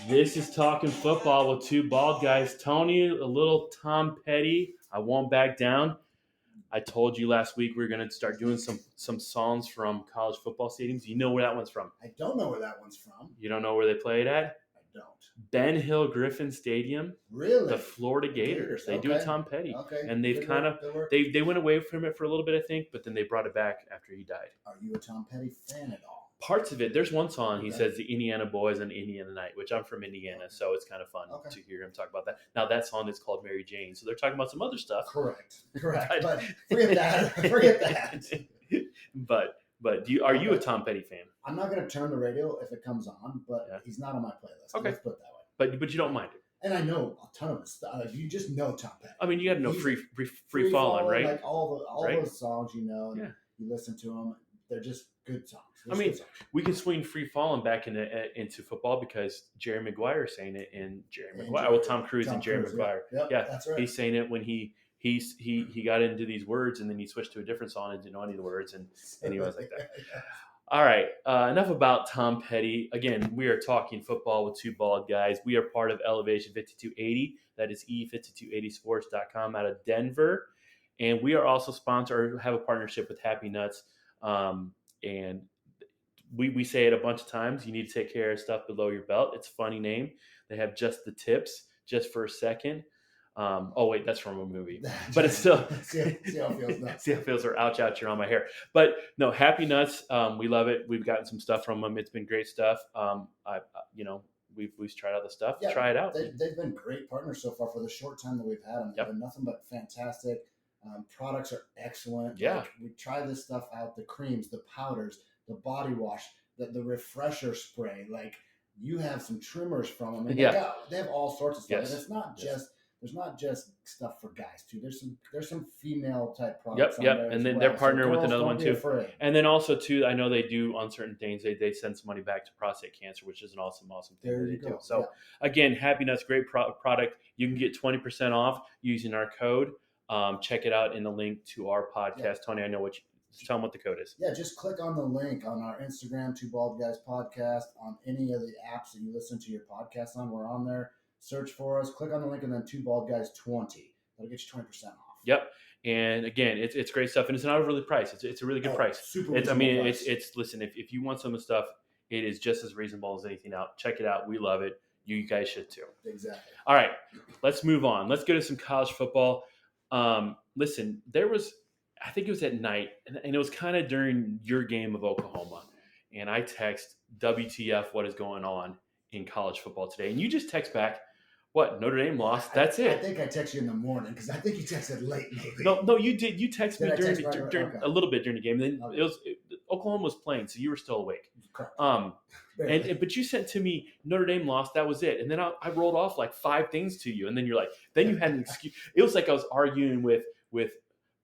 This is Talking Football with two bald guys. Tony, a little Tom Petty. I won't back down. I told you last week we were going to start doing some songs from college football stadiums. You know where that one's from. I don't know where that one's from. You don't know where they play it at? I don't. Ben Hill Griffin Stadium. Really? The Florida Gators. They do a Tom Petty. Okay. And they've they went away from it for a little bit, I think, but then they brought it back after he died. Are you a Tom Petty fan at all? Parts of it. There's one song he says the Indiana Boys and Indiana Night, which I'm from Indiana, so it's kind of fun to hear him talk about that. Now that song is called Mary Jane, so they're talking about some other stuff. Correct. But forget that. But are you a Tom Petty fan? I'm not going to turn the radio if it comes on, but he's not on my playlist. Okay. Let's put it that way. But you don't mind it. And I know a ton of his stuff. You just know Tom Petty. I mean, you got to know Free Fallin', right? Like all those songs, and you listen to them. They're just good songs. We can swing Free Fallin' back into football because Jerry Maguire saying it in Jerry Maguire. Well, Tom Cruise and Jerry Maguire. Yeah, that's right. He's saying it when he got into these words and then he switched to a different song and didn't know any of the words and he was like that. All right, enough about Tom Petty. Again, we are talking football with two bald guys. We are part of Elevation 5280. That is e5280sports.com out of Denver. And we are also sponsored, have a partnership with Happy Nuts. And we say it a bunch of times. You need to take care of stuff below your belt. It's a funny name. They have just the tips, just for a second. Wait, that's from a movie, but it's still see how it feels now. See how it feels, or ouch, you're on my hair. But no, Happy Nuts, we love it. We've gotten some stuff from them. It's been great stuff. We've tried out the stuff. Yeah, try it out. They've been great partners so far for the short time that we've had them. They've been nothing but fantastic. Products are excellent. Yeah, we try this stuff out: the creams, the powders, the body wash, the refresher spray. Like you have some trimmers from them. And they have all sorts of stuff. Yes. And it's not just. There's not just stuff for guys too. There's some female type products. Yep. And then they're partnering with another one too. Afraid. And then also too, I know they do on certain things. They send some money back to prostate cancer, which is an awesome thing that they do. So again, Happy Nuts, great product. You can get 20% off using our code. Check it out in the link to our podcast. Yeah. Tony, I know tell them what the code is. Yeah, just click on the link on our Instagram, Two Bald Guys Podcast, on any of the apps that you listen to your podcast on. We're on there. Search for us, click on the link, and then Two Bald Guys 20. That'll get you 20% off. Yep. And again, it's great stuff, and it's not a really price. It's a really good price. Super price. Listen, if you want some of the stuff, it is just as reasonable as anything else. Check it out. We love it. You guys should too. Exactly. All right, let's move on. Let's go to some college football. Listen, I think it was at night, and it was kind of during your game of Oklahoma, and I text WTF, what is going on in college football today? And you just text back, what, Notre Dame lost? That's it. I think I texted you in the morning because I think you texted late maybe. No, you did. You texted me during a little bit during the game. Then Oklahoma was playing, so you were still awake. But you sent to me Notre Dame lost. That was it. And then I rolled off like 5 things to you, and then you're like, then you had an excuse. It was like I was arguing with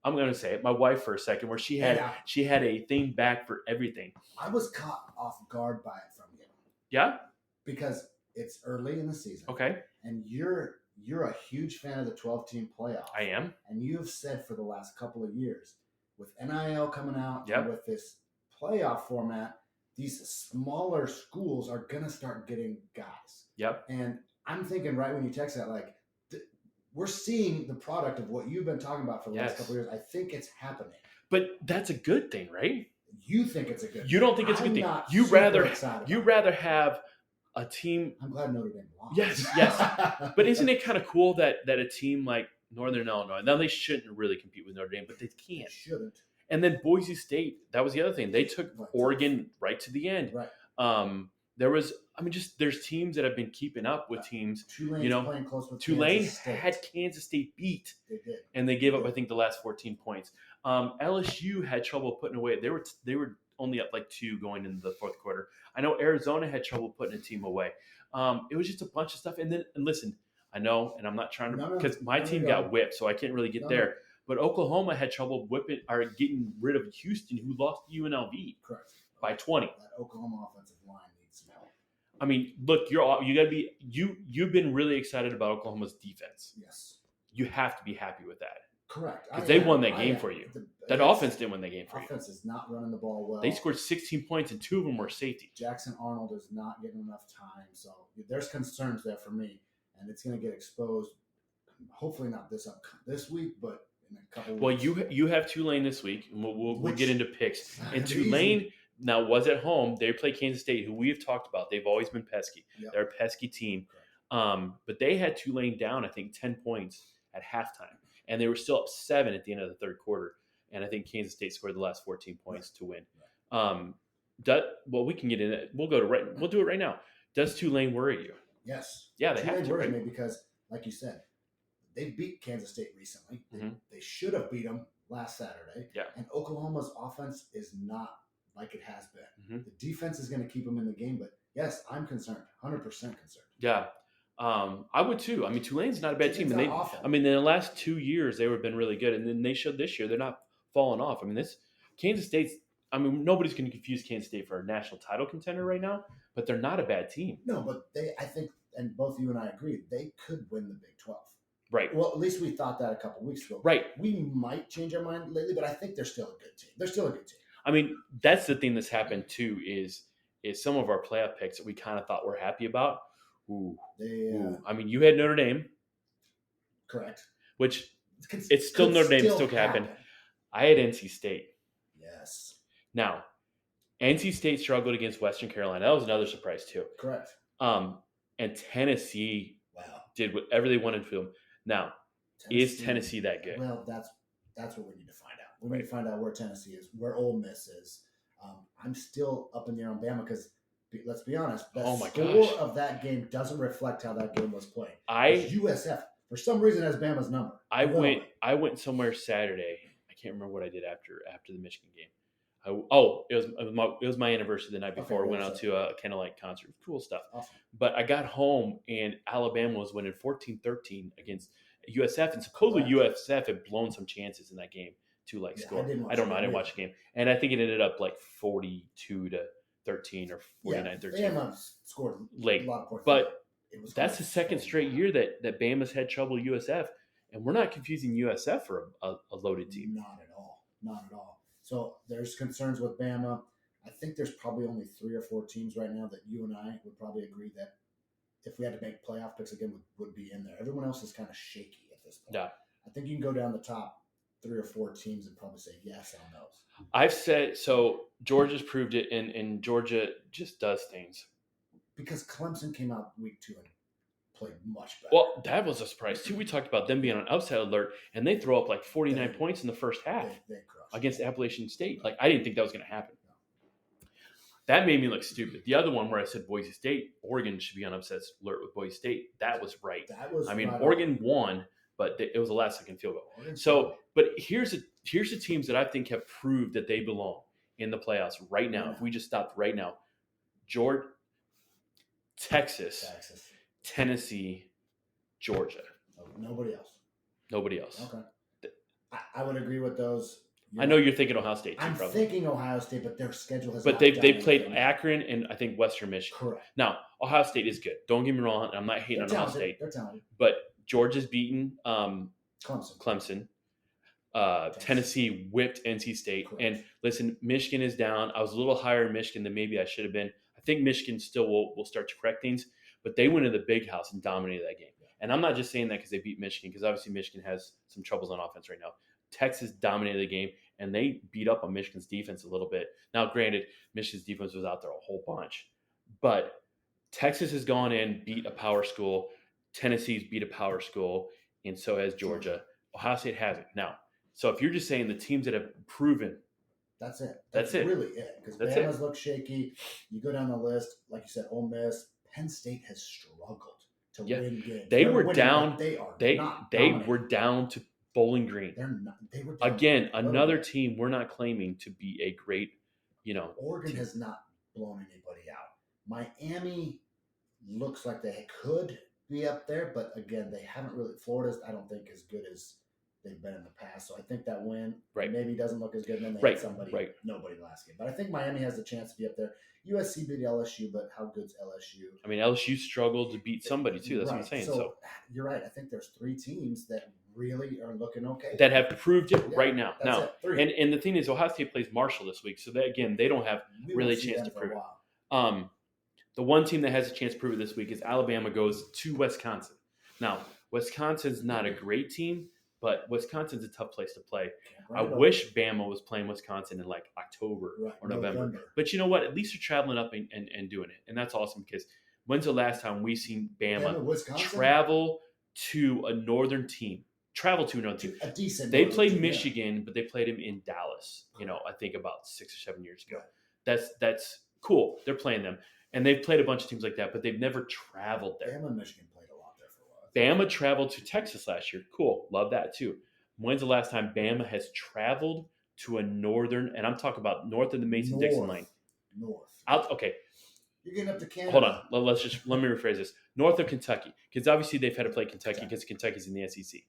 I'm going to say it, my wife for a second, where she had a thing back for everything. I was caught off guard by it from you. Yeah. Because it's early in the season. Okay. And you're a huge fan of the 12-team playoff. I am. And you have said for the last couple of years, with NIL coming out and with this playoff format, these smaller schools are going to start getting guys. Yep. And I'm thinking right when you text that, like, we're seeing the product of what you've been talking about for the last couple of years. I think it's happening. But that's a good thing, right? You think it's a good thing. You don't think it's a good thing. You rather have a team. I'm glad Notre Dame lost. Yes. But isn't it kind of cool that a team like Northern Illinois, now they shouldn't really compete with Notre Dame, but they can't. They shouldn't. And then Boise State, that was the other thing. They took Oregon right to the end. Right. There's teams that have been keeping up with teams. Tulane's playing close with Tulane had Kansas State beat. They did. And they gave up, I think, the last 14 points. LSU had trouble putting away. They were only up like 2 going into the fourth quarter. I know Arizona had trouble putting a team away. It was just a bunch of stuff. And listen, I know, and I'm not trying to, because my team got whipped, so I can't really get there. But Oklahoma had trouble getting rid of Houston, who lost to UNLV. Correct. By 20. That Oklahoma offensive line needs some help. I mean, look, you've been really excited about Oklahoma's defense. Yes. You have to be happy with that. Correct. Because they won that game for you. That offense didn't win that game for you. Offense is not running the ball well. They scored 16 points, and 2 of them were safety. Jackson Arnold is not getting enough time. So there's concerns there for me, and it's going to get exposed. Hopefully not this week, but in a couple weeks. Well, you have Tulane this week, and we'll get into picks. And Tulane now was at home. They play Kansas State, who we have talked about. They've always been pesky. Yep. They're a pesky team. But they had Tulane down, I think, 10 points at halftime. And they were still up 7 at the end of the third quarter. And I think Kansas State scored the last 14 points to win. Well, we can get in it. We'll do it right now. Does Tulane worry you? Yes. Yeah, they Tulane have to. Worry Right? me because, like you said, they beat Kansas State recently. Mm-hmm. They should have beat them last Saturday. Yeah. And Oklahoma's offense is not like it has been. Mm-hmm. The defense is going to keep them in the game. But, yes, I'm concerned, 100% concerned. Yeah. I would too. I mean, Tulane's not a bad team. And in the last 2 years, they have been really good. And then they showed this year they're not falling off. I mean, Kansas State's, nobody's going to confuse Kansas State for a national title contender right now, but they're not a bad team. No, but I think, and both you and I agree, they could win the Big 12. Right. Well, at least we thought that a couple weeks ago. Right. We might change our mind lately, but I think they're still a good team. They're still a good team. I mean, that's the thing that's happened too is some of our playoff picks that we kind of thought we're happy about. Ooh. I mean, you had Notre Dame. Correct. Which it's still Notre Dame still can happen. I had NC State. Yes. Now, NC State struggled against Western Carolina. That was another surprise too. Correct. And Tennessee did whatever they wanted to them. Now, is Tennessee that good? Well, that's what we need to find out. We need to find out where Tennessee is, where Ole Miss is. I'm still up in the air on Bama because let's be honest, the score of that game doesn't reflect how that game was played. USF, for some reason, has Bama's number. I went somewhere Saturday. I can't remember what I did after the Michigan game. It was my anniversary the night before. I went out to a Candlelight concert. Cool stuff. Awesome. But I got home, and Alabama was winning 14-13 against USF. And supposedly USF had blown some chances in that game to score. I don't know. I didn't watch the game. And I think it ended up 42-13 or 49-13. Bama scored late. A lot of points. But that's the second straight year that Bama's had trouble with USF. And we're not confusing USF for a loaded team. Not at all. Not at all. So there's concerns with Bama. I think there's probably only 3 or 4 teams right now that you and I would probably agree that if we had to make playoff picks again would be in there. Everyone else is kind of shaky at this point. Yeah. I think you can go down the top 3 or 4 teams and probably say yes on those. I've said so. Georgia's proved it, and Georgia just does things. Because Clemson came out week 2 and played much better. Well, that was a surprise too. We talked about them being on upset alert, and they throw up 49 points in the first half against Appalachian State. I didn't think that was going to happen. No. That made me look stupid. The other one where I said Boise State, Oregon should be on upset alert with Boise State. That was right. Oregon won, but it was a last-second field goal. But here's the teams that I think have proved that they belong in the playoffs right now. If we just stopped right now, Georgia, Texas. Tennessee, Georgia. Nobody else. Okay. I would agree with those. I know you're thinking Ohio State too, I'm thinking Ohio State, but their schedule has. But they've played Akron and I think Western Michigan. Correct. Now Ohio State is good. Don't get me wrong. I'm not hating on Ohio State. They're talented. But Georgia's beaten Clemson. Tennessee whipped NC State. Correct. And listen, Michigan is down. I was a little higher in Michigan than maybe I should have been. I think Michigan still will start to correct things. But they went to the big house and dominated that game. And I'm not just saying that because they beat Michigan, because obviously Michigan has some troubles on offense right now. Texas dominated the game, and they beat up on Michigan's defense a little bit. Now, granted, Michigan's defense was out there a whole bunch. But Texas has gone in, beat a power school. Tennessee's beat a power school, and so has Georgia. Ohio State hasn't. Now, so if you're just saying the teams that have proven. That's it. That's it. Really it. Because Bama's look shaky. You go down the list, like you said, Ole Miss. Penn State has struggled to win games. They were down. They were down to Bowling Green. They were again another team we're not claiming to be a great, Oregon team. has not blown anybody out. Miami looks like they could be up there, but again, they haven't really. Florida's I don't think as good as they've been in the past. So I think that win maybe doesn't look as good. And then they had nobody last game. But I think Miami has a chance to be up there. USC beat LSU, but how good's LSU? I mean, LSU struggled to beat somebody too. That's what I'm saying. So you're right. I think there's 3 teams that really are looking okay. that have proved it Yeah, right now. that's Now, it. 3. and the thing is, Ohio State plays Marshall this week, so that again, they don't have We really a won't see chance them to for prove a it. while. The one team that has a chance to prove it this week is Alabama goes to Wisconsin. Now, Wisconsin's not a great team, but Wisconsin's a tough place to play. I wish Bama was playing Wisconsin in like October or November. But you know what? At least they're traveling up and doing it. And that's awesome because when's the last time we seen Bama travel to a northern team? A decent. They played Michigan, but they played him in Dallas, I think about 6 or 7 years ago. Right. That's cool. They're playing them. And they've played a bunch of teams like that, but they've never traveled there. Bama and Michigan played a lot there for a while. Bama traveled to Texas last year. Cool. Love that too. When's the last time Bama has traveled to a northern, and I'm talking about north of the Mason-Dixon line? North. Okay. You're getting up to Canada. Hold on. Let me rephrase this. North of Kentucky. Because obviously they've had to play Kentucky because Kentucky's in the SEC.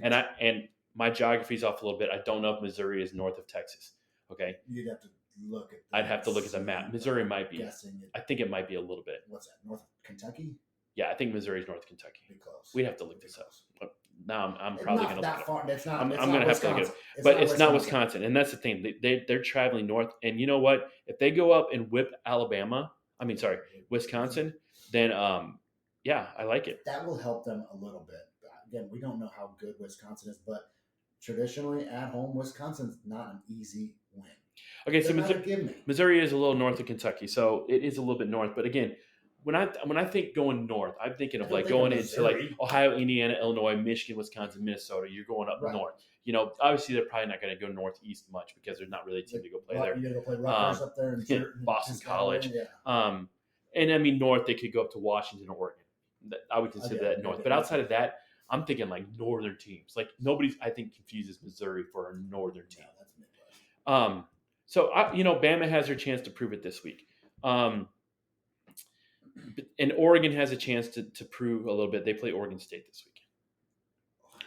Yeah, and my geography's off a little bit. I don't know if Missouri is north of Texas. Okay. You'd have to look at I'd have to look at the map. Missouri might be. I think it might be a little bit. What's that? North of Kentucky? Yeah, I think Missouri's north of Kentucky. Pretty close. We'd have to look this up. Now I'm probably going to look it up. It's not. I'm going to have to look it up. But it's not Wisconsin. And that's the thing. They're traveling north. And you know what? If they go up and whip Wisconsin, then yeah, I like it. That will help them a little bit. Again, we don't know how good Wisconsin is, but traditionally at home, Wisconsin's not an easy win. Okay, so Missouri is a little north of Kentucky, so it is a little bit north. But again, when I think going north, I'm thinking of like going into like Ohio, Indiana, Illinois, Michigan, Wisconsin, Minnesota. You're going up north. Obviously they're probably not going to go northeast much because there's not really a team to go play there. You're going to play Rutgers up there in Boston College. Yeah. And I mean north, they could go up to Washington or Oregon. I would consider that north. But outside of that, I'm thinking like northern teams. Like nobody, I think, confuses Missouri for a northern team. No, that's Midwest. So Bama has their chance to prove it this week. And Oregon has a chance to prove a little bit. They play Oregon State this weekend.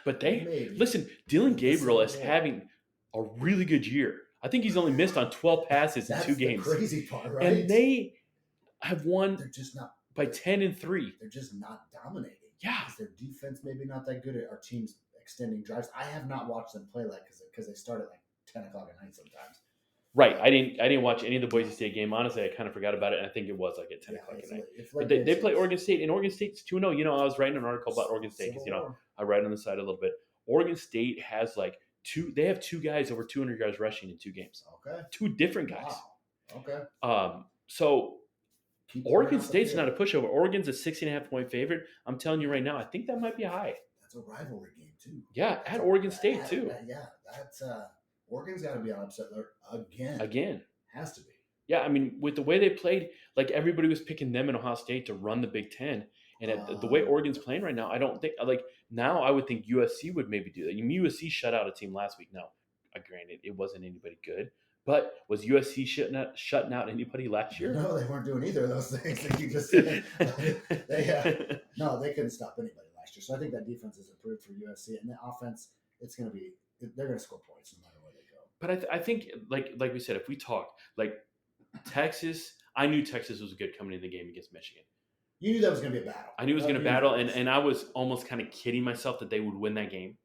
But listen, Dylan Gabriel is having a really good year. I think he's only missed on 12 passes in 2 games. That's the crazy part, right? And they have won They're just not by 10-3. They're just not dominating. Yeah. Their defense maybe not that good. Our team's extending drives. I have not watched them play because they start at like 10 o'clock at night sometimes. Right. I didn't watch any of the Boise State game. Honestly, I kind of forgot about it. And I think it was like at 10 o'clock at night. But they play Oregon State, and Oregon State's 2-0. I was writing an article about Oregon State because, I write on the side a little bit. Oregon State has they have 2 guys over 200 yards rushing in 2 games. Okay. 2 different guys. Wow. Okay. So Oregon State's not a pushover. Oregon's a 6.5-point favorite. I'm telling you right now, I think that might be high. That's a rivalry game too. Yeah, at Oregon State too. Yeah, that's Oregon's got to be on upset alert again. Again, has to be. Yeah, I mean, with the way they played, like everybody was picking them in Ohio State to run the Big Ten, and the way Oregon's playing right now, I don't think now I would think USC would maybe do that. USC shut out a team last week. Now, granted, it wasn't anybody good. But was USC shutting out anybody last year? No, they weren't doing either of those things that you just said. They couldn't stop anybody last year. So I think that defense is improved for USC, and the offense, they're going to score points no matter where they go. But I think, like we said, if we talk Texas, I knew Texas was good coming into the game against Michigan. You knew that was going to be a battle. I knew it was going to battle, and I was almost kind of kidding myself that they would win that game.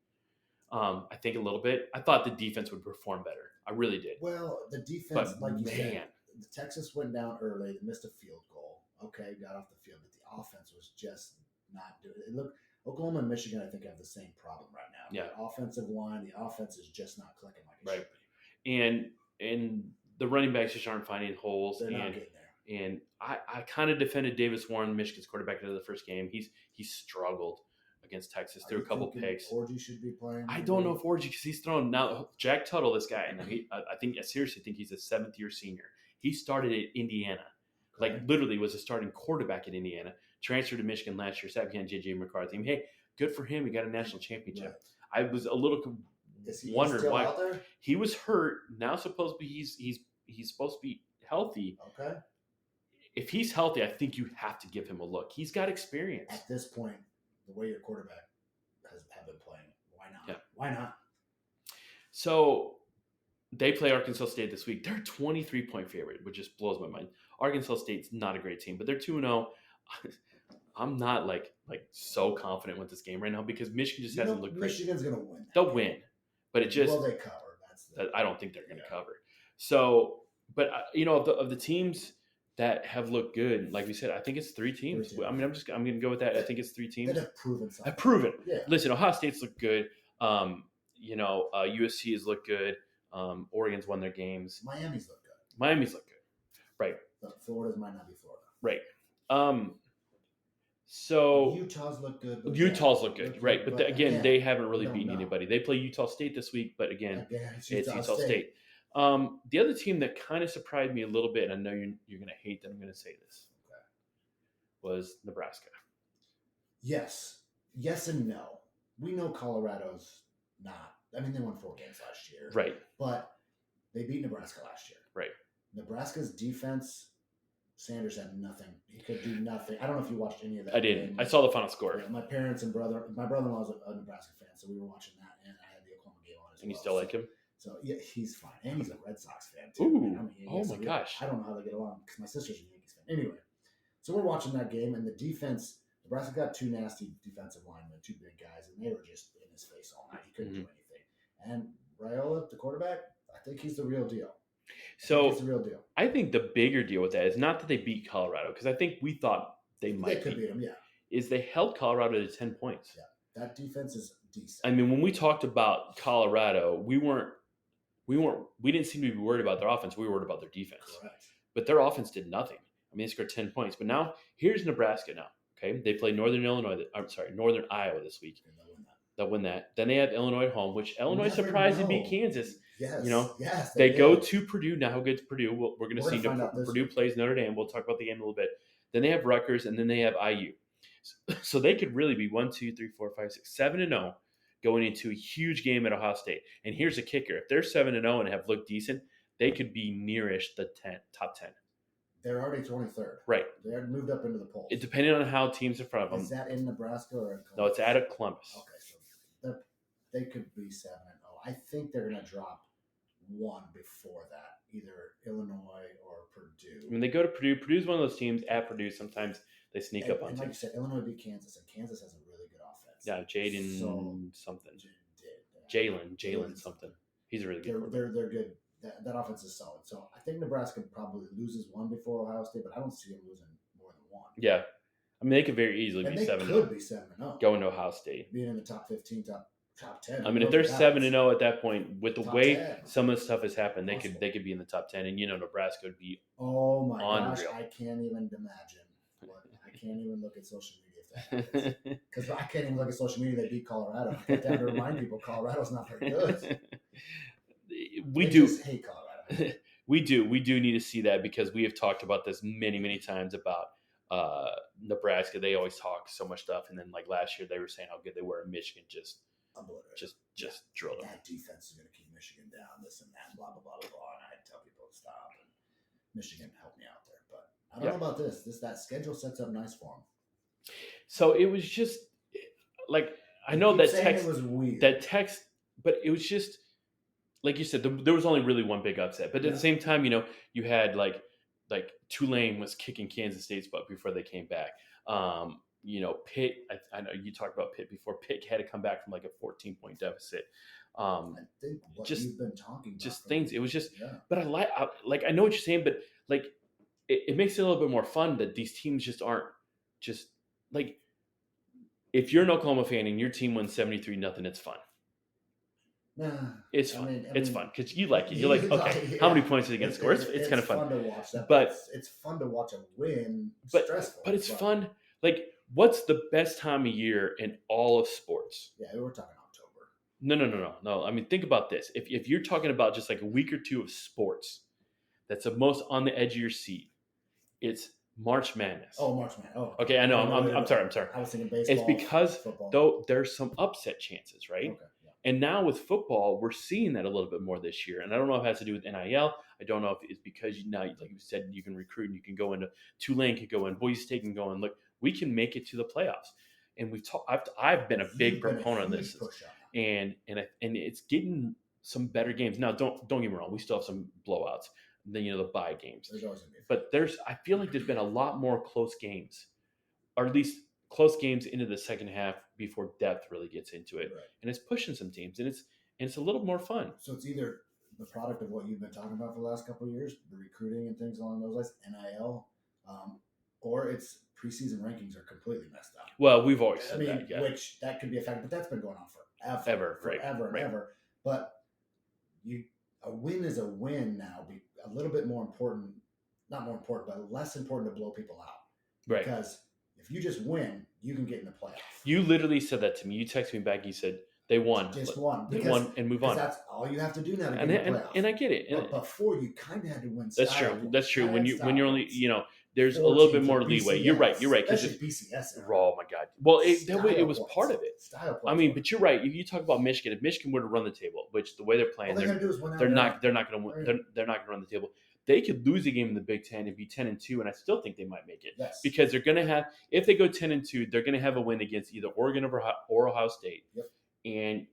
I think a little bit. I thought the defense would perform better. I really did. Well, the defense, said, the Texas went down early. They missed a field goal. Okay, got off the field, but the offense was just not doing it. Look, Oklahoma and Michigan, I think, have the same problem right now. Yeah. The offensive line, the offense is just not clicking like it should be. And the running backs just aren't finding holes. They're not getting there. And I kind of defended Davis Warren, Michigan's quarterback, into the first game. He struggled against Texas through a couple picks. Orji should be playing. I don't know if Orji, because he's thrown now. Jack Tuttle, this guy, and I seriously think he's a 7th-year senior. He started at Indiana, literally was a starting quarterback at Indiana. Transferred to Michigan last year. Sat behind J.J. McCarthy. Hey, good for him. He got a national championship. Right. I was a little wondered why he was hurt. Now supposedly he's supposed to be healthy. Okay. If he's healthy, I think you have to give him a look. He's got experience. At this point, the way your quarterback have been playing, why not? Yeah. Why not? So they play Arkansas State this week. They're a 23-point favorite, which just blows my mind. Arkansas State's not a great team, but they're 2-0. I'm not like so confident with this game right now because Michigan just hasn't looked great. Michigan's going to win. They'll win, but it just will they cover? I don't think they're going to cover. So, but of the teams that have looked good, like we said, I think it's 3 teams. I mean, I'm going to go with that. I think it's 3 teams that have proven something. Have proven. Yeah. Listen, Ohio State's looked good. USC has looked good. Oregon's won their games. Miami's looked good. Right. But Florida's might not be Florida. Right. So Utah's looked good. Utah's looked good, right? But again, they haven't really beaten know. anybody. They play Utah State this week, but again, it's Utah State. The other team that kind of surprised me a little bit, and I know you're going to hate that I'm going to say this, was Nebraska. Yes and no. We know Colorado's not. I mean, they won 4 games last year. Right. But they beat Nebraska last year. Right. Nebraska's defense, Sanders had nothing. He could do nothing. I don't know if you watched any of that. I didn't. I saw the final score. Yeah, my parents and my brother-in-law was a Nebraska fan, so we were watching that, and I had the Oklahoma game on as well. And you still like him? So, yeah, he's fine. And he's a Red Sox fan, too. Ooh. My gosh. I don't know how they get along because my sister's a Yankees fan. Anyway, so we're watching that game, and the defense, Nebraska got 2 nasty defensive linemen, 2 big guys, and they were just in his face all night. He couldn't do anything. And Raiola, the quarterback, I think he's the real deal. So I think the bigger deal with that is not that they beat Colorado, because I think we thought they might beat them, yeah. Is they held Colorado to 10 points. Yeah, that defense is decent. I mean, when we talked about Colorado, we didn't seem to be worried about their offense. We were worried about their defense. Correct. But their offense did nothing. I mean, they scored 10 points. But now here's Nebraska now. Okay, they play Northern Iowa this week. They'll win that. Then they have Illinois at home, which Illinois surprised and beat Kansas. Yes. They go to Purdue. Now, how good's Purdue? We're going to see. Purdue plays Notre Dame. We'll talk about the game in a little bit. Then they have Rutgers, and then they have IU. So they could really be 1, 2, 3, 4, 5, 6, 7-0 going into a huge game at Ohio State. And here's the kicker: if they're 7-0 and have looked decent, they could be nearish the top 10. They're already 23rd. Right. They're moved up into the polls. It depending on how teams in front of them. Is that in Nebraska or in Columbus? No, it's at Columbus. Okay, so they could be 7-0. I think they're going to drop 1 before that, either Illinois or Purdue. When they go to Purdue, Purdue's one of those teams at Purdue. Sometimes they sneak up on and teams. Like you said, Illinois beat Kansas, and Kansas has a really good offense. Yeah, Jalen something. He's a really good. They're good. That offense is solid. So I think Nebraska probably loses 1 before Ohio State, but I don't see them losing more than 1. Yeah, I mean they could very easily be 7-0. They could be 7-0. Going to Ohio State, being in the top 15, top 10. I mean, if they're 7-0 at that point, with the way 10. some of the stuff has happened, they could be in the top 10, and Nebraska would be. Oh my gosh, unreal. I can't even imagine. I can't even look at social media if that happens. Because I can't even look at social media. They beat Colorado. I have to remind people Colorado's not very good. We just hate Colorado. We do need to see that, because we have talked about this many times about Nebraska. They always talk so much stuff, and then like last year they were saying how good they were, and Michigan just drilled them. That defense is going to keep Michigan down, this and that, blah blah blah blah blah. And I tell people to stop, and Michigan helped me out there, but I don't know about this. That schedule sets up nice for them. So it was just like, I know that text, it was weird. But it was just like you said, there was only really one big upset. But at the same time, you had like Tulane was kicking Kansas State's butt before they came back. Pitt, I know you talked about Pitt before. Pitt had to come back from like a 14-point deficit. I think what you've been talking about. Just things. It was just, but I know what you're saying, but like it makes it a little bit more fun that these teams just aren't just like, if you're an Oklahoma fan and your team wins 73-0, it's fun. Nah, it's fun. I mean, it's fun because you like it. You're like, okay, how many points are they going to score? It's kind of fun. It's fun to watch that, but it's fun to watch a win. Stressful, but it's fun. Like, what's the best time of year in all of sports? Yeah, we're talking October. No. I mean, think about this. If you're talking about just like a week or two of sports, that's the most on the edge of your seat. It's March Madness. Oh, March Madness. Oh, okay. I know. I'm sorry. I was thinking baseball. It's because football. Though there's some upset chances, right? Okay. And now with football, we're seeing that a little bit more this year. And I don't know if it has to do with NIL. I don't know if it's because now, like you said, you can recruit and you can go into Tulane, can go in, Boise State can go in. Look, we can make it to the playoffs. And we've talked. I've been a big proponent of this, and it's getting some better games. Now, don't get me wrong. We still have some blowouts. Then the bye games. There's always gonna be. But I feel like there's been a lot more close games, or at least close games into the second half before depth really gets into it, Right. and it's pushing some teams, and it's a little more fun. So it's either the product of what you've been talking about for the last couple of years, the recruiting and things along those lines, NIL, or it's preseason rankings are completely messed up. Well, we've always I said mean, that, yeah. which that could be a factor, but that's been going on Ever, right, forever and right. ever. But a win is a win now. Be a little bit more important, not more important, but less important to blow people out. Right. Because if you just win, you can get in the playoff. You literally said that to me. You texted me back. You said they won. Just won. They won and move on. That's all you have to do now to get And in the playoff. and I get it. But before you kind of had to win. That's style true. points. That's true. When you're only Style there's a points. little bit 14 more for leeway. BCS, You're right. Because especially BCS. era. Oh my god. Well, that way it Style was points. part of it. Style points. I mean, but you're right. If you talk about Michigan, if Michigan were to run the table, which the way they're playing, all they gotta do is win out they're there. not going to win. They're not going to run the table. They could lose a game in the Big Ten and be 10-2, and I still think they might make it Yes. because they're going to have. If they go 10-2, they're going to have a win against either Oregon or Ohio State, Yep. and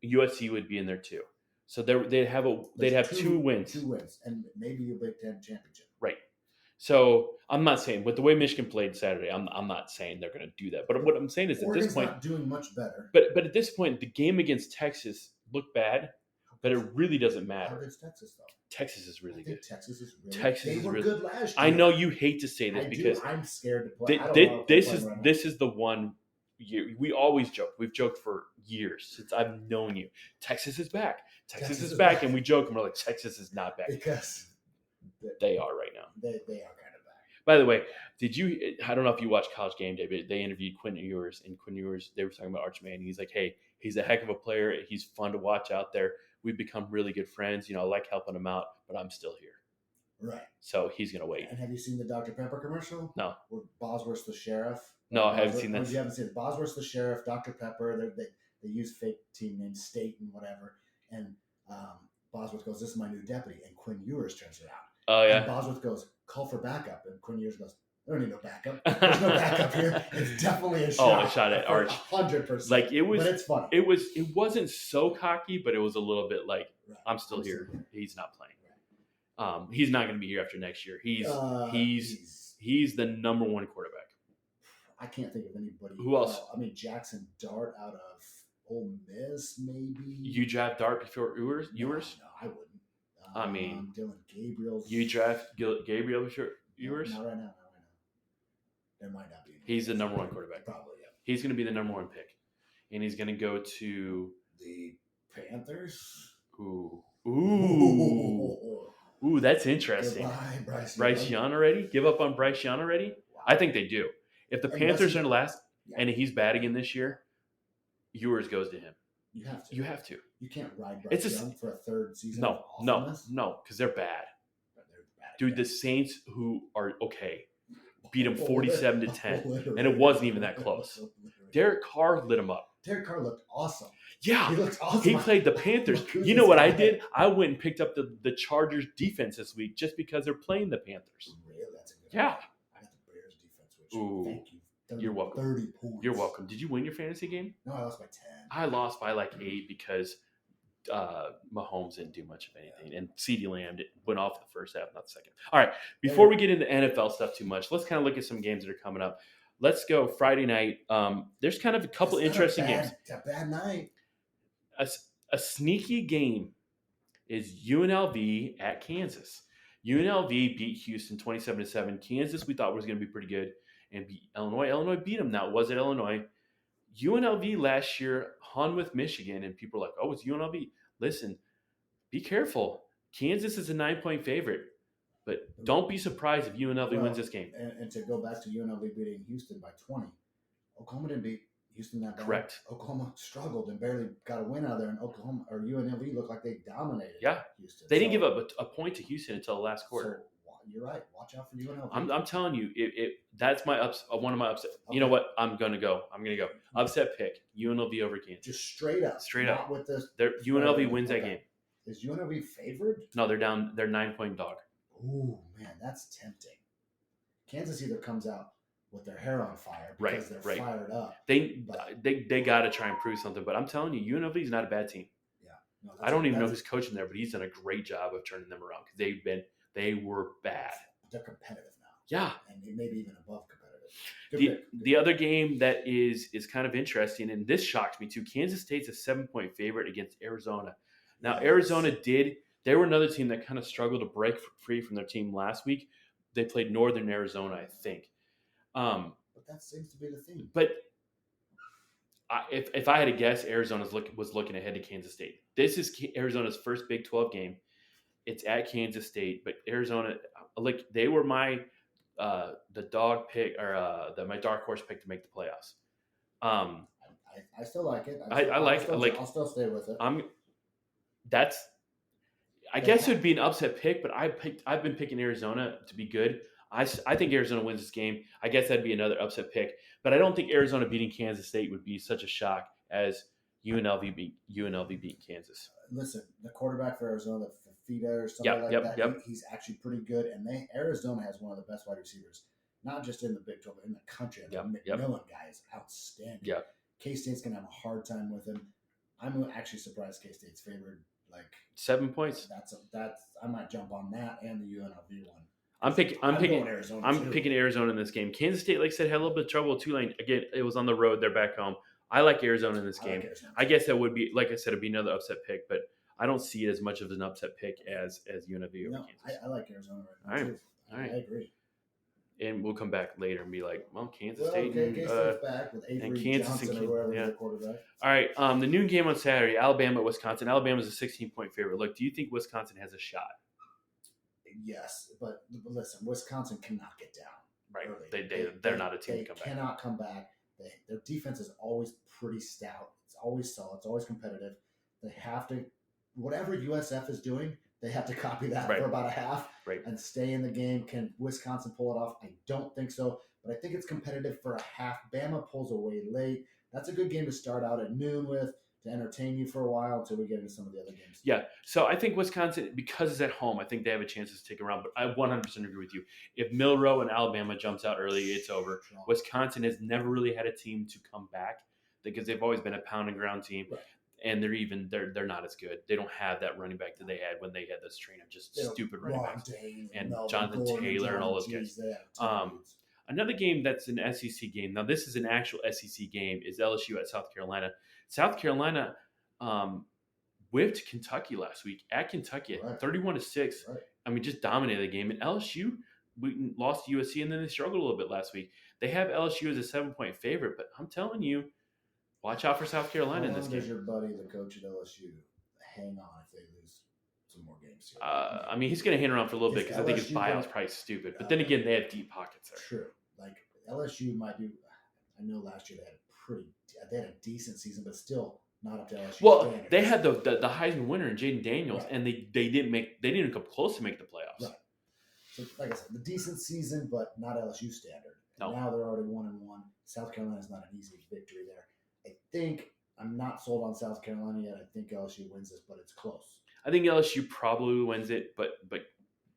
USC would be in there too. So they'd have two wins. 2 wins, and maybe a Big Ten championship. Right. So I'm not saying, with the way Michigan played Saturday, I'm not saying they're going to do that. But what I'm saying is, at Oregon's this point, not doing much better. but at this point, the game against Texas looked bad, but it really doesn't How matter. good's Texas though? Texas is really I think good. Texas is really. Texas they is were really good last year. I know you hate to say this I because I'm scared to play. this is the one. We always joke. We've joked for years since I've known you. Texas is back. Texas is back, and we joke and we're like, Texas is not back. because They are right now. they are kind of back. By the way, I don't know if you watched College Game Day, but they interviewed Quinn Ewers, and Quinn Ewers, they were talking about Arch Manning. He's like, hey, he's a heck of a player. He's fun to watch out there. We've become really good friends. I like helping him out, but I'm still here. Right. So he's going to wait. And have you seen the Dr. Pepper commercial? No. Where Bosworth's the sheriff? No, I haven't seen Oh, that. you haven't seen it. Bosworth's the sheriff, Dr. Pepper. They use fake team names, State and whatever. And Bosworth goes, this is my new deputy. And Quinn Ewers turns around. Oh, And yeah. Bosworth goes, call for backup. And Quinn Ewers goes, I don't need no backup. There's no backup here. It's definitely a shot. A shot at Arch. 100%. Like, it was. But it's funny. It wasn't so cocky, but it was a little bit like, Right. I'm still here. Absolutely. He's not playing. He's not going to be here after next year. He's the number one quarterback. I can't think of anybody. Who else? I mean, Jackson Dart out of Ole Miss, maybe. You draft Dart before Ewers? No, I wouldn't. I mean, Dylan Gabriel's. You draft Gabriel before Ewers? Not right now. There might not be. He's the number one quarterback. Probably, yeah. He's going to be the number one pick, and he's going to go to The Panthers. ooh, that's interesting. Goodbye, Bryce Young already? Give up on Bryce Young already? Wow. I think they do. If the Unless Panthers he- are last Yeah. and he's bad again this year, Ewers goes to him. You have to. You have to. You can't ride Bryce It's a- Young for a third season. No, of awfulness. because they're bad. They're bad. Dude, the Saints, who are okay, beat them 47-10, Literally. and it wasn't even that close. Literally. Derek Carr lit him up. Derek Carr looked awesome. Yeah, He looked awesome. he played the Panthers. Who's You know this what I guy? did? I went and picked up the Chargers defense this week just because they're playing the Panthers. Really, that's a good Yeah. idea. I got the Bears defense, which Ooh. thank you. 30, You're welcome. 30 points. You're welcome. Did you win your fantasy game? No, I lost by 10. I lost by like 8 because Mahomes didn't do much of anything, and CeeDee Lamb went off the first half, not the second. All right, before we get into NFL stuff too much, let's kind of look at some games that are coming up. Let's go Friday night. There's kind of a couple It's not interesting a bad, games. It's a bad night. A sneaky game is UNLV at Kansas. UNLV beat Houston 27-7. Kansas we thought was going to be pretty good and beat Illinois. Illinois beat them. Now, was it Illinois? UNLV last year hung with Michigan, and people are like, oh, it's UNLV. Listen, be careful. Kansas is a 9-point favorite, but don't be surprised if UNLV Well, wins this game. And to go back to UNLV beating Houston by 20, Oklahoma didn't beat Houston that bad. Correct. Oklahoma struggled and barely got a win out of there, and Oklahoma or UNLV looked like they dominated. Yeah. Houston. They didn't give up a point to Houston until the last quarter. So, you're right. Watch out for UNLV. I'm telling you, that's my one of my upset. You know Okay. what? I'm gonna go. Upset pick. UNLV over Kansas. Just straight up. Straight not up. With this. UNLV wins that Okay. game. Is UNLV favored? No, they're down. They're 9-point dog. Ooh, man, that's tempting. Kansas either comes out with their hair on fire Right, because they're right. fired up. They got to try and prove something. But I'm telling you, UNLV is not a bad team. No, I don't even know who's coaching there, but he's done a great job of turning them around because they were bad. They're competitive now. Yeah, And maybe even above competitive. Good The pick. the other game that is kind of interesting, and this shocked me too. Kansas State's a 7-point favorite against Arizona. Now Yes. Arizona they were another team that kind of struggled to break free from their team last week. They played Northern Arizona, I think. But that seems to be the theme. But if I had to guess, Arizona was looking ahead to Kansas State. This is Arizona's first Big 12 game. It's at Kansas State, but Arizona, they were my the dog pick or my dark horse pick to make the playoffs. I still like it. I'll still stay with it. I guess it would be an upset pick, but I've been picking Arizona to be good. I think Arizona wins this game. I guess that'd be another upset pick, but I don't think Arizona beating Kansas State would be such a shock as UNLV beat Kansas. Listen, the quarterback for Arizona, Fafita or something that, he's actually pretty good, and Arizona has one of the best wide receivers, not just in the Big 12, but in the country. The McMillan guy is outstanding. Yeah. K-State's going to have a hard time with him. I'm actually surprised K-State's favored 7 points. I might jump on that and the UNLV one. I'm picking Arizona in this game. Kansas State, like I said, had a little bit of trouble with Tulane. Again, it was on the road. They're back home. I like Arizona in this game. I guess that would be, like I said, it'd be another upset pick, but I don't see it as much of an upset pick as UNLV over Kansas. I like Arizona right now. All right. I agree. And we'll come back later and be like, well, Kansas State back with Avery and Kansas Johnson or whoever the quarterback. All right, the noon game on Saturday, Alabama, Wisconsin. Alabama's a 16-point favorite. Look, do you think Wisconsin has a shot? Yes, but listen, Wisconsin cannot get down. Right, they're not a team to come back. They cannot come back. Their defense is always pretty stout. It's always solid. It's always competitive. They have to, whatever USF is doing, they have to copy that for about a half and stay in the game. Can Wisconsin pull it off? I don't think so, but I think it's competitive for a half. Bama pulls away late. That's a good game to start out at noon with, to entertain you for a while until we get into some of the other games. Yeah, so I think Wisconsin, because it's at home, I think they have a chance to stick around, but I 100% agree with you. If Milroe and Alabama jumps out early, it's over. Wisconsin has never really had a team to come back because they've always been a pound and ground team. Right. And they're not as good. They don't have that running back that they had when they had this train of just stupid running backs and Jonathan Taylor and all those guys. Another game that's an SEC game. Now this is an actual SEC game. Is LSU at South Carolina? South Carolina whipped Kentucky last week at Kentucky at 31-6. Right. I mean, just dominated the game. And LSU lost to USC, and then they struggled a little bit last week. They have LSU as a 7-point favorite, but I'm telling you, watch out for South Carolina in this game. Does your buddy, the coach at LSU, hang on if they lose some more games? I mean, he's going to hang around for a little bit because I think his buyout's probably stupid. But then again, they have deep pockets there. True. LSU might be. I know last year they had a decent season, but still not up to LSU. Well, standards. they had the Heisman winner in Jaden Daniels, and they didn't come close to make the playoffs. Right. So, like I said, the decent season, but not LSU standard. No. Now they're already 1-1. South Carolina's not an easy victory there. I think I'm not sold on South Carolina yet. I think LSU wins this, but it's close. I think LSU probably wins it, but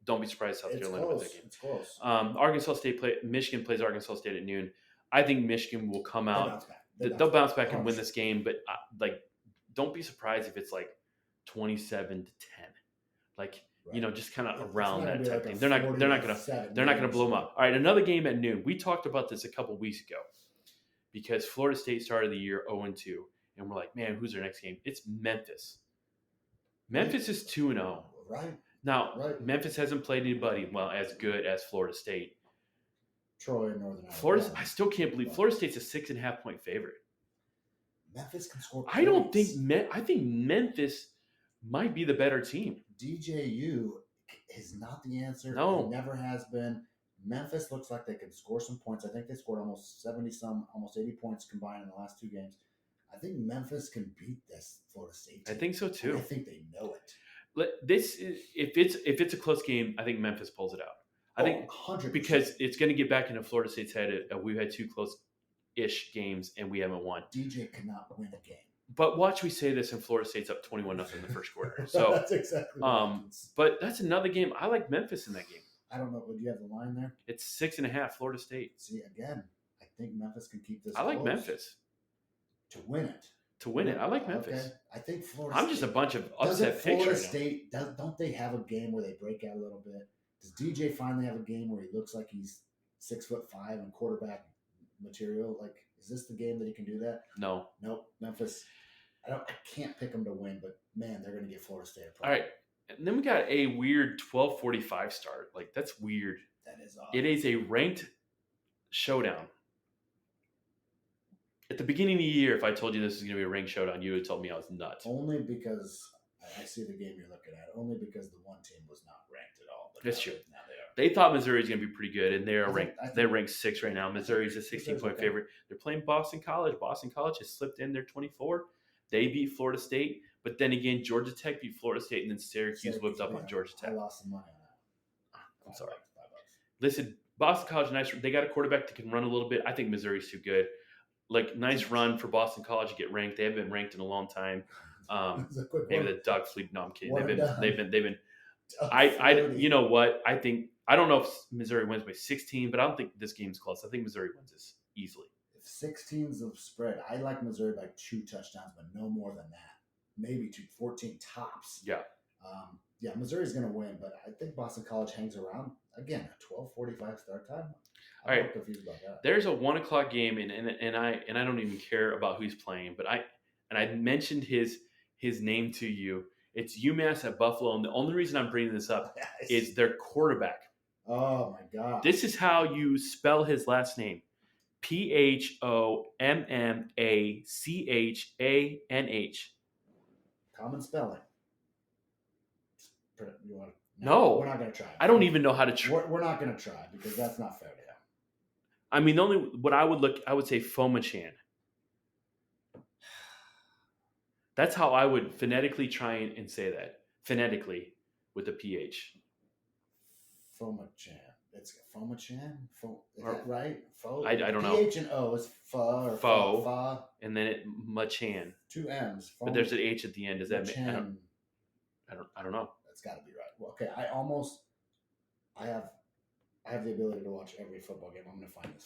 don't be surprised South Carolina wins that game. It's close. Arkansas State Michigan plays Arkansas State at noon. I think Michigan will come out. They'll bounce back and win this game, but don't be surprised if it's 27-10. Just kind of around that type thing. They're not gonna blow them up. All right, another game at noon. We talked about this a couple weeks ago because Florida State started the year 0-2, and we're like, man, who's their next game? It's Memphis. Memphis is 2-0. Right. Now, Memphis hasn't played anybody as good as Florida State. Troy and Northern Florida. I still can't believe Florida State's a 6.5-point favorite. Memphis can score points. I think Memphis might be the better team. DJU is not the answer. No. It never has been. Memphis looks like they can score some points. I think they scored almost 70-some, almost 80 points combined in the last two games. I think Memphis can beat this Florida State team. I think so too. And I think they know it. If it's a close game, I think Memphis pulls it out. I think 100%. Because it's going to get back into Florida State's head. We've had two close-ish games and we haven't won. DJ cannot win a game. But watch we say this, and Florida State's up 21-0 in the first quarter. So that's exactly what happens. But that's another game. I like Memphis in that game. I don't know. Would you have the line there? It's 6.5 Florida State. See, again, I think Memphis can keep this. I like Memphis to win it. To win it, I like Memphis. Okay. I think Florida. I'm just a bunch of upset picks. Florida State don't they have a game where they break out a little bit? Does DJ finally have a game where he looks like he's 6'5" and quarterback material. Like, is this the game that he can do that? No. Nope. Memphis. I can't pick them to win, but man, they're going to get Florida State. All right. And then we got a weird 12:45 start. Like, that's weird. That is odd. It is a ranked showdown. At the beginning of the year, if I told you this was going to be a ranked showdown, you would have told me I was nuts. Only because I see the game you're looking at. Only because the one team was not ranked at all. But That's true. Now they are. They thought Missouri was going to be pretty good, and they're I think they're ranked 6 right now. Missouri's a 16-point okay. favorite. They're playing Boston College. Boston College has slipped in. They're 24. They beat Florida State, but then again, Georgia Tech beat Florida State, and then Syracuse whipped up on Georgia Tech. I lost some money on that. I'm sorry. $5. Listen, Boston College, nice. They got a quarterback that can run a little bit. I think Missouri's too good. Like, nice run for Boston College to get ranked. They haven't been ranked in a long time. Maybe the Doug Fleet. No, I'm kidding. They've been. You know what? I don't know if Missouri wins by 16, but I don't think this game's close. I think Missouri wins this easily. If 16's the spread, I like Missouri by 2 touchdowns, but no more than that. Maybe 14 tops. Yeah. Missouri's going to win, but I think Boston College hangs around. Again, a 12:45 start time. All right. I'm confused about that. There's a 1:00 game, and I don't even care about who's playing, but I mentioned his name to you. It's UMass at Buffalo, and the only reason I'm bringing this up is their quarterback. Oh my God! This is how you spell his last name: PHOMMACHANH. Common spelling. You want? No, we're not going to try. I don't even know how to try. We're not going to try because that's not fair to him. I mean, I would say Fomachan. That's how I would phonetically try and say that. Phonetically with a PH. Fomachan. It's Fomachan? Is that right? I don't know. PH and O is fa or Fo. fa. And then Machan. 2 M's. But there's an H at the end. Does that make I don't know. That's got to be right. Well, okay, I have the ability to watch every football game. I'm going to find this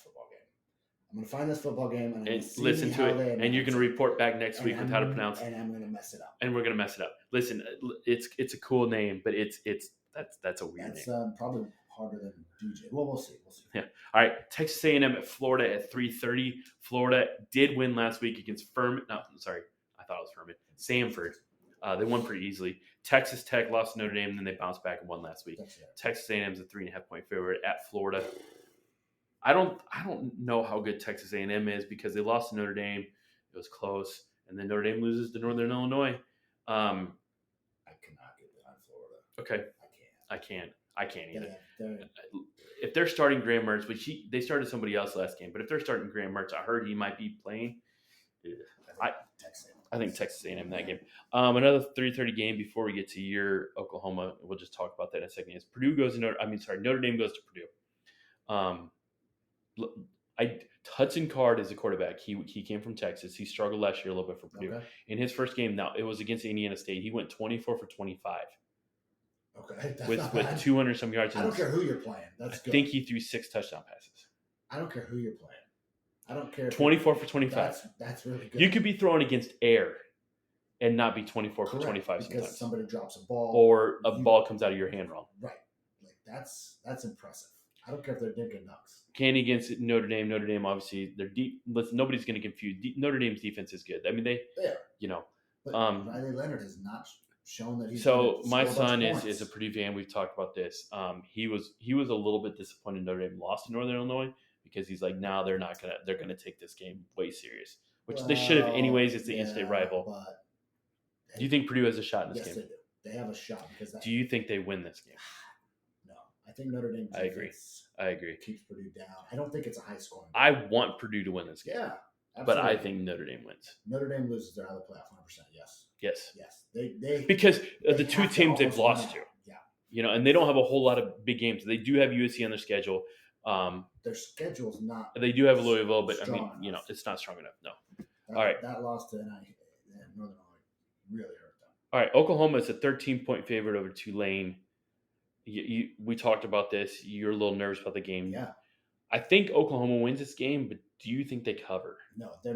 football game. And listen to it, and you're going to report back next week with how to pronounce it. And I'm going to mess it up. And we're going to mess it up. Listen, it's a cool name, but that's a weird name. That's probably harder than DJ. Well, we'll see. Yeah. All right. Texas A&M at Florida at 3:30. Florida did win last week against Furman. No, I'm sorry. I thought it was Furman. Samford. They won pretty easily. Texas Tech lost to Notre Dame, and then they bounced back and won last week. Texas A&M is a 3.5-point favorite at Florida. I don't know how good Texas A&M is because they lost to Notre Dame. It was close, and then Notre Dame loses to Northern Illinois. I cannot get behind Florida. Okay, I can't either. Yeah, if they're starting Graham Mertz, which they started somebody else last game, but if they're starting Graham Mertz, I heard he might be playing. I think Texas A&M in that game. Another 3:30 game before we get to your Oklahoma. We'll just talk about that in a second. Is Notre Dame goes to Purdue. Hudson Card is a quarterback. He came from Texas. He struggled last year a little bit for Purdue. Okay. In his first game, now it was against Indiana State. He went 24 for 25. Okay, with 200 some yards. I don't care who you're playing. That's good. I think he threw 6 touchdown passes. I don't care who you're playing. I don't care. 24 for 25. That's really good. You could be throwing against air and not be 24 for 25 because sometimes. Somebody drops a ball. Or a ball comes out of your hand wrong. Right. Like that's impressive. I don't care if they're Dinkin Ducks. Candy against Notre Dame. Notre Dame, obviously, they're deep. Listen, nobody's going to confuse. Notre Dame's defense is good. I mean, they are. But Riley Leonard has not shown that he's. So my son is a Purdue fan. We've talked about this. He was a little bit disappointed Notre Dame lost to Northern Illinois because he's like, now they're gonna take this game way serious, which they should have anyways. It's the in-state rival. But do you think Purdue has a shot in this game? Yes, they do. They have a shot because. Do you think they win this game? No, I think Notre Dame. I agree. Keeps Purdue down. I don't think it's a high scoring. I want Purdue to win this game. Yeah, absolutely. But I think Notre Dame wins. Notre Dame loses. They're out of the playoff 100%. Yes. They because the two teams they've lost to. Yeah. And they don't have a whole lot of big games. They do have USC on their schedule. Their schedule's not. They do have Louisville, but I mean, enough. it's not strong enough. No. All right. That loss to Northern Illinois really hurt them. All right. Oklahoma is a 13-point favorite over Tulane. We talked about this. You're a little nervous about the game. Yeah. I think Oklahoma wins this game, but do you think they cover? No, I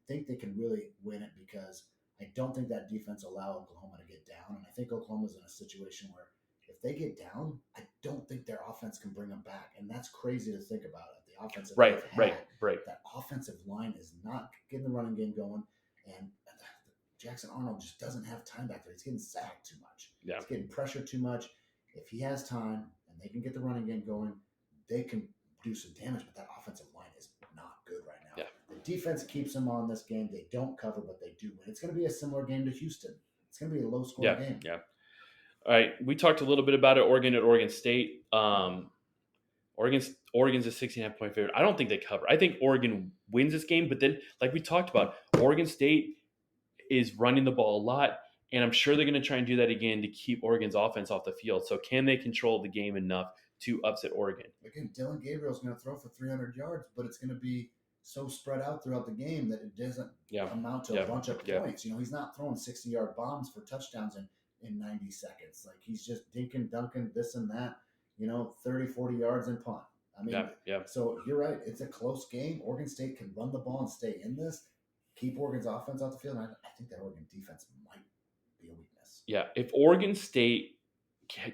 think they can really win it because I don't think that defense will allow Oklahoma to get down. And I think Oklahoma's in a situation where if they get down, don't think their offense can bring them back, and that's crazy to think about. It. The offensive Right, they've right, had, right. that offensive line is not getting the running game going, and Jackson Arnold just doesn't have time back there. He's getting sacked too much. Yeah. He's getting pressured too much. If he has time and they can get the running game going, they can do some damage, but that offensive line is not good right now. Yeah. The defense keeps them on this game. They don't cover, but they do win. It's going to be a similar game to Houston. It's going to be a low-scoring game. Yeah. All right, we talked a little bit about it. Oregon at Oregon State. Oregon's a 16.5-point favorite. I don't think they cover. I think Oregon wins this game, but then, like we talked about, Oregon State is running the ball a lot, and I'm sure they're going to try and do that again to keep Oregon's offense off the field. So can they control the game enough to upset Oregon? Again, Dylan Gabriel's going to throw for 300 yards, but it's going to be so spread out throughout the game that it doesn't amount to a bunch of points. You know, he's not throwing 60-yard bombs for touchdowns in 90 seconds. Like, he's just dinking, dunking, this and that, 30, 40 yards and punt. I mean, so you're right. It's a close game. Oregon State can run the ball and stay in this, keep Oregon's offense off the field. And I think that Oregon defense might be a weakness. Yeah, if Oregon State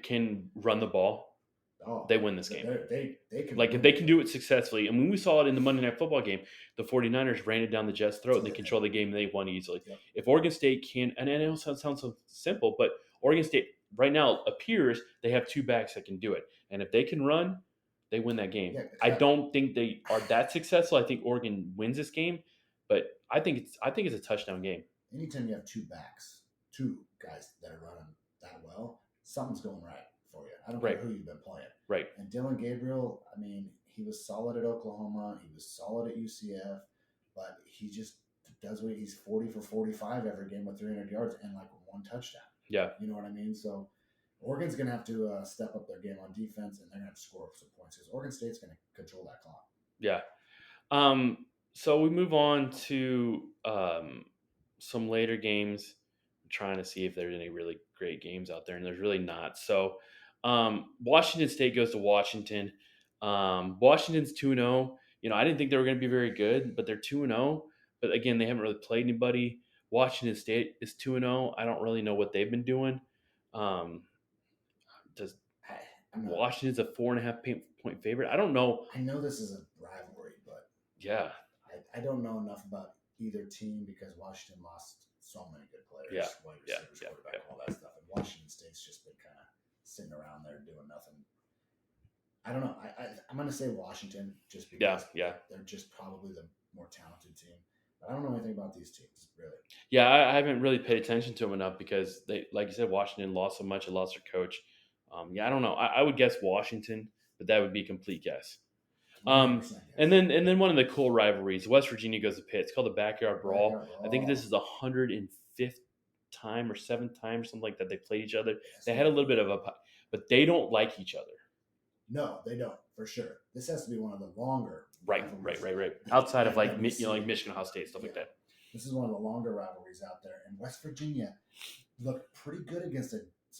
can run the ball, they win this game. They can, like, if they can do it successfully. And when we saw it in the Monday Night Football game, the 49ers ran it down the Jets' throat and they controlled the game and they won easily. Yep. If Oregon State can, and I know it sounds so simple, but Oregon State right now appears they have two backs that can do it. And if they can run, they win that game. Yeah, I don't think they are that successful. I think Oregon wins this game, but I think it's a touchdown game. Anytime you have two backs, two guys that are running that well, something's going right for you. I don't care who you've been playing. Right. And Dylan Gabriel, I mean, he was solid at Oklahoma. He was solid at UCF, but he just does what he's 40 for 45 every game with 300 yards and like one touchdown. Yeah. You know what I mean? So Oregon's going to have to step up their game on defense, and they're going to have to score some points because Oregon State's going to control that clock. Yeah. So we move on to some later games. I'm trying to see if there's any really great games out there, and there's really not. So Washington State goes to Washington. Washington's 2-0. I didn't think they were going to be very good, but they're 2-0. But again, they haven't really played anybody. Washington State is 2-0. I don't really know what they've been doing. Washington's a 4.5-point favorite. I don't know. I know this is a rivalry, but yeah, I don't know enough about either team because Washington lost so many good players. Wide receivers, quarterback, all that stuff. And Washington State's just been kind of sitting around there doing nothing. I don't know. I'm going to say Washington just because they're just probably the more talented team. But I don't know anything about these teams, really. Yeah, I haven't really paid attention to them enough because they, like you said, Washington lost so much and lost their coach. I don't know. I would guess Washington, but that would be a complete guess. And then one of the cool rivalries, West Virginia goes to Pitt. It's called the Backyard Brawl. I think this is the 105th time or 7th time or something like that they played each other. They had a little bit of but they don't like each other. No, they don't, for sure. This has to be one of the longer Right. Outside of like Michigan, Ohio State, stuff like that. This is one of the longer rivalries out there. And West Virginia looked pretty good against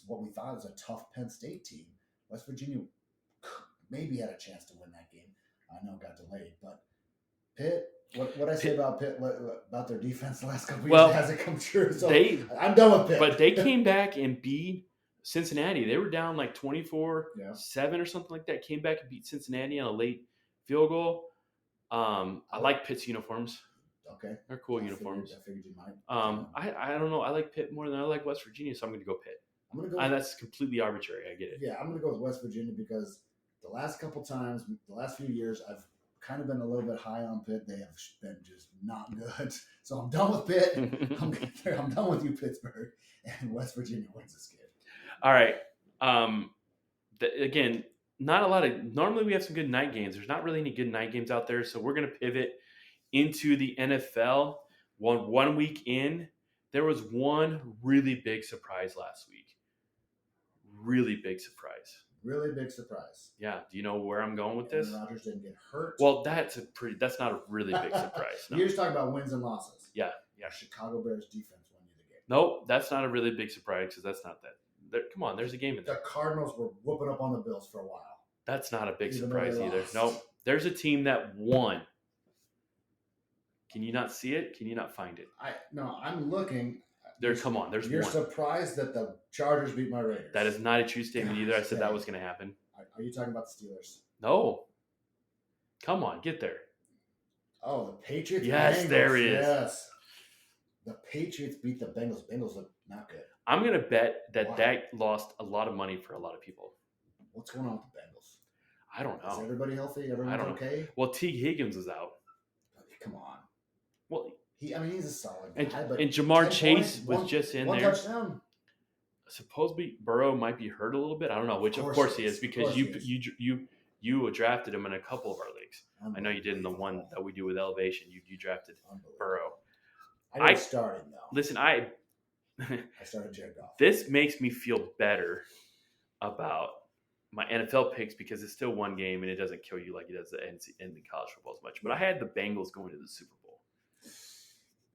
what we thought was a tough Penn State team. West Virginia maybe had a chance to win that game. I know it got delayed, but Pitt. What I say about Pitt, about their defense the last couple of years hasn't come true. So I'm done with Pitt. But they came back and beat Cincinnati. They were down like 24-7 or something like that. Came back and beat Cincinnati on a late field goal. I like Pitt's uniforms. Okay, they're cool uniforms. I figured you might. I don't know. I like Pitt more than I like West Virginia, so I'm going to go Pitt. I'm going to go. And that's completely arbitrary. I get it. Yeah, I'm going to go with West Virginia because the last couple times, the last few years, I've kind of been a little bit high on Pitt. They have been just not good. So I'm done with Pitt. I'm done with you, Pittsburgh, and West Virginia wins this game. All right. Again, not a lot of. Normally, we have some good night games. There's not really any good night games out there, so we're going to pivot into the NFL. One week in, there was one really big surprise last week. Really big surprise. Really big surprise. Yeah. Do you know where I'm going with this? Aaron Rodgers didn't get hurt. Well, that's not a really big surprise. No. You're just talking about wins and losses. Yeah. Chicago Bears defense won you the game. Nope, that's not a really big surprise because that's not that. Come on, there's a game in there. The Cardinals were whooping up on the Bills for a while. That's not a big surprise either. Nope. There's a team that won. Can you not see it? Can you not find it? I'm looking. There's You're one. surprised that the Chargers beat my Raiders. That is not a true statement either. I said that was going to happen. Are you talking about the Steelers? No. Come on, get there. Oh, the Patriots. Yes, Bengals. there is. Yes, the Patriots beat the Bengals. Bengals look not good. I'm going to bet that Why? that lost a lot of money for a lot of people. What's going on with the Bengals? I don't Is know. everybody healthy? Everyone's don't know. okay? Well, T. Higgins is out. Come on. Well, he's a solid guy. and But Jamar 10 Chase points, was just in one there. touchdown. Supposedly Burrow might be hurt a little bit. I don't know, which of course he is because you drafted him in a couple of our leagues. I know you did in the one that we do with Elevation. You drafted Burrow. I started though. Listen, I started Jared Goff. This makes me feel better about my NFL picks because it's still one game and it doesn't kill you like it does in the college football as much. But I had the Bengals going to the Super Bowl.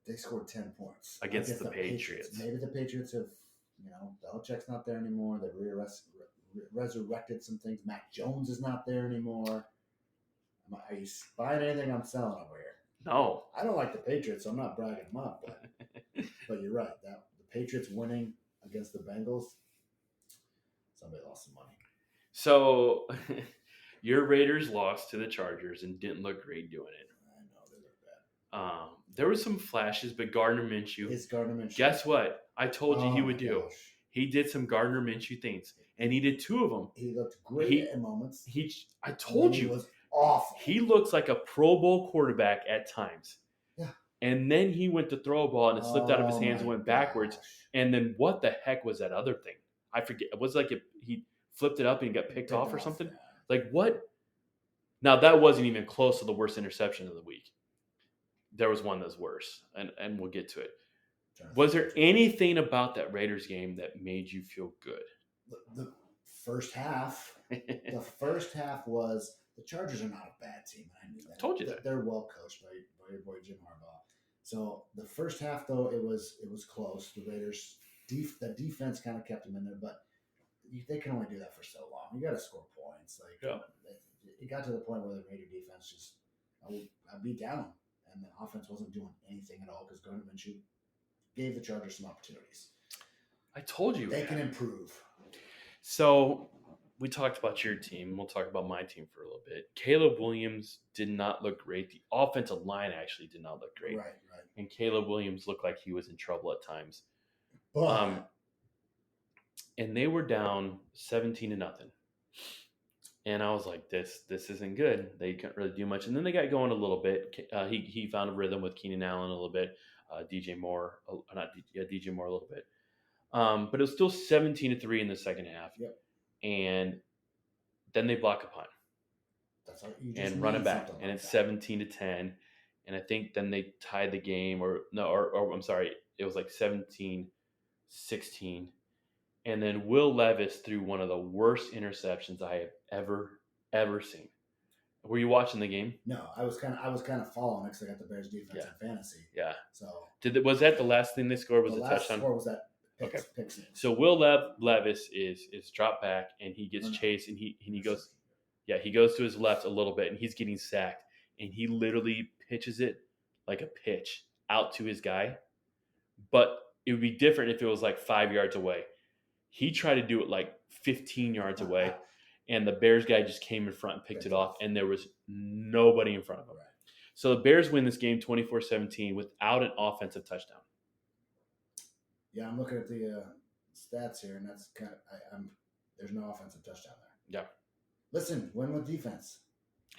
They scored 10 points against the Patriots. Maybe the Patriots have, Belichick's not there anymore. They've resurrected some things. Mac Jones is not there anymore. Are you buying anything I'm selling over here? No. I don't like the Patriots, so I'm not bragging them up. But you're right. The Patriots winning against the Bengals, somebody lost some money. So your Raiders lost to the Chargers and didn't look great doing it. I know, they look bad. There were some flashes, but Gardner Minshew. It's Gardner Minshew. Guess what? I told you he would do. Gosh. He did some Gardner Minshew things, and he did two of them. He looked great at moments. I told you. He was awful. He looks like a Pro Bowl quarterback at times. Yeah. And then he went to throw a ball, and it slipped out of his hands and went backwards. And then what the heck was that other thing? I forget. It was like he flipped it up and he got picked off or something. Yeah. Like what? Now, that wasn't even close to the worst interception of the week. There was one that's worse, and we'll get to it. Was there anything about that Raiders game that made you feel good? The first half. The first half was the Chargers are not a bad team. I knew that. Told you that. They're well coached by your boy Jim Harbaugh. So the first half, though, it was close. The Raiders, the defense kind of kept them in there, but they can only do that for so long. You got to score points. It got to the point where the Raider defense just I beat down, and the offense wasn't doing anything at all because Gardner Minshew gave the Chargers some opportunities. I told you they can improve. So we talked about your team. We'll talk about my team for a little bit. Caleb Williams did not look great. The offensive line actually did not look great. Right. And Caleb Williams looked like he was in trouble at times. But and they were down 17-0. And I was like, this isn't good. They can't really do much. And then they got going a little bit. He found a rhythm with Keenan Allen a little bit. DJ Moore a little bit. But it was still 17-3 in the second half. Yep. And then they block a punt. That's how you and run it back. And it's 17-10. And I think then they tied the game or I'm sorry, it was like 17-16. And then Will Levis threw one of the worst interceptions I have ever seen. Were you watching the game? No, I was kind of following it because I got the Bears defense in fantasy. Yeah. So was that the last thing they scored? Was the a last touchdown? score was that Okay. Pick six. So Will Levis is dropped back and he gets chased and he goes, he goes to his left a little bit and he's getting sacked and he literally pitches it like a pitch out to his guy. But it would be different if it was like 5 yards away. He tried to do it like 15 yards away, and the Bears guy just came in front and picked it off, and there was nobody in front of him. Right. So the Bears win this game 24-17 without an offensive touchdown. Yeah, I'm looking at the stats here, and that's kind of there's no offensive touchdown there. Yeah. Listen, win with defense.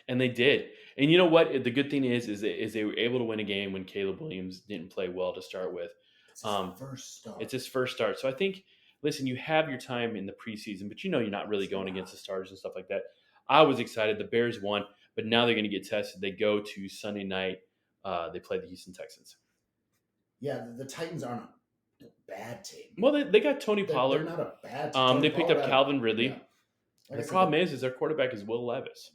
And they did. And you know what? The good thing is they were able to win a game when Caleb Williams didn't play well to start with. It's his first start. It's his first start. So I think, listen, you have your time in the preseason, but you're not really going against the stars and stuff like that. I was excited. The Bears won, but now they're going to get tested. They go to Sunday night. They play the Houston Texans. Yeah, the Titans aren't a bad team. Well, they got Tony Pollard. They're not a bad team. They picked up Calvin Ridley. Yeah. Like the problem is their quarterback is Will Levis.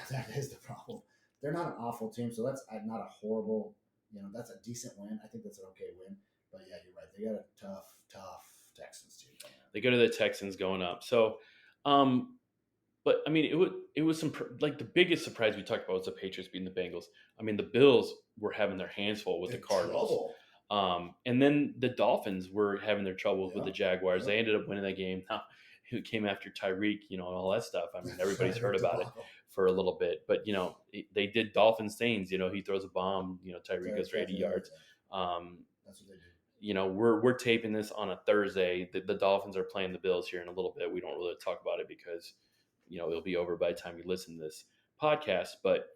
That is the problem. They're not an awful team, so that's not a horrible. That's a decent win. I think that's an okay win. But yeah, you're right. They got a tough Texans team. They go to the Texans going up. So, but I mean, it was some like the biggest surprise we talked about was the Patriots beating the Bengals. I mean, the Bills were having their hands full with the Cardinals. And then the Dolphins were having their troubles with the Jaguars. They ended up winning that game. Now, who came after Tyreek, and all that stuff. I mean, everybody's heard about it for a little bit, but they did Dolphin Saints. He throws a bomb. Tyreek goes for 80 yards. That's what they do. We're taping this on a Thursday. The Dolphins are playing the Bills here in a little bit. We don't really talk about it because it'll be over by the time you listen to this podcast. But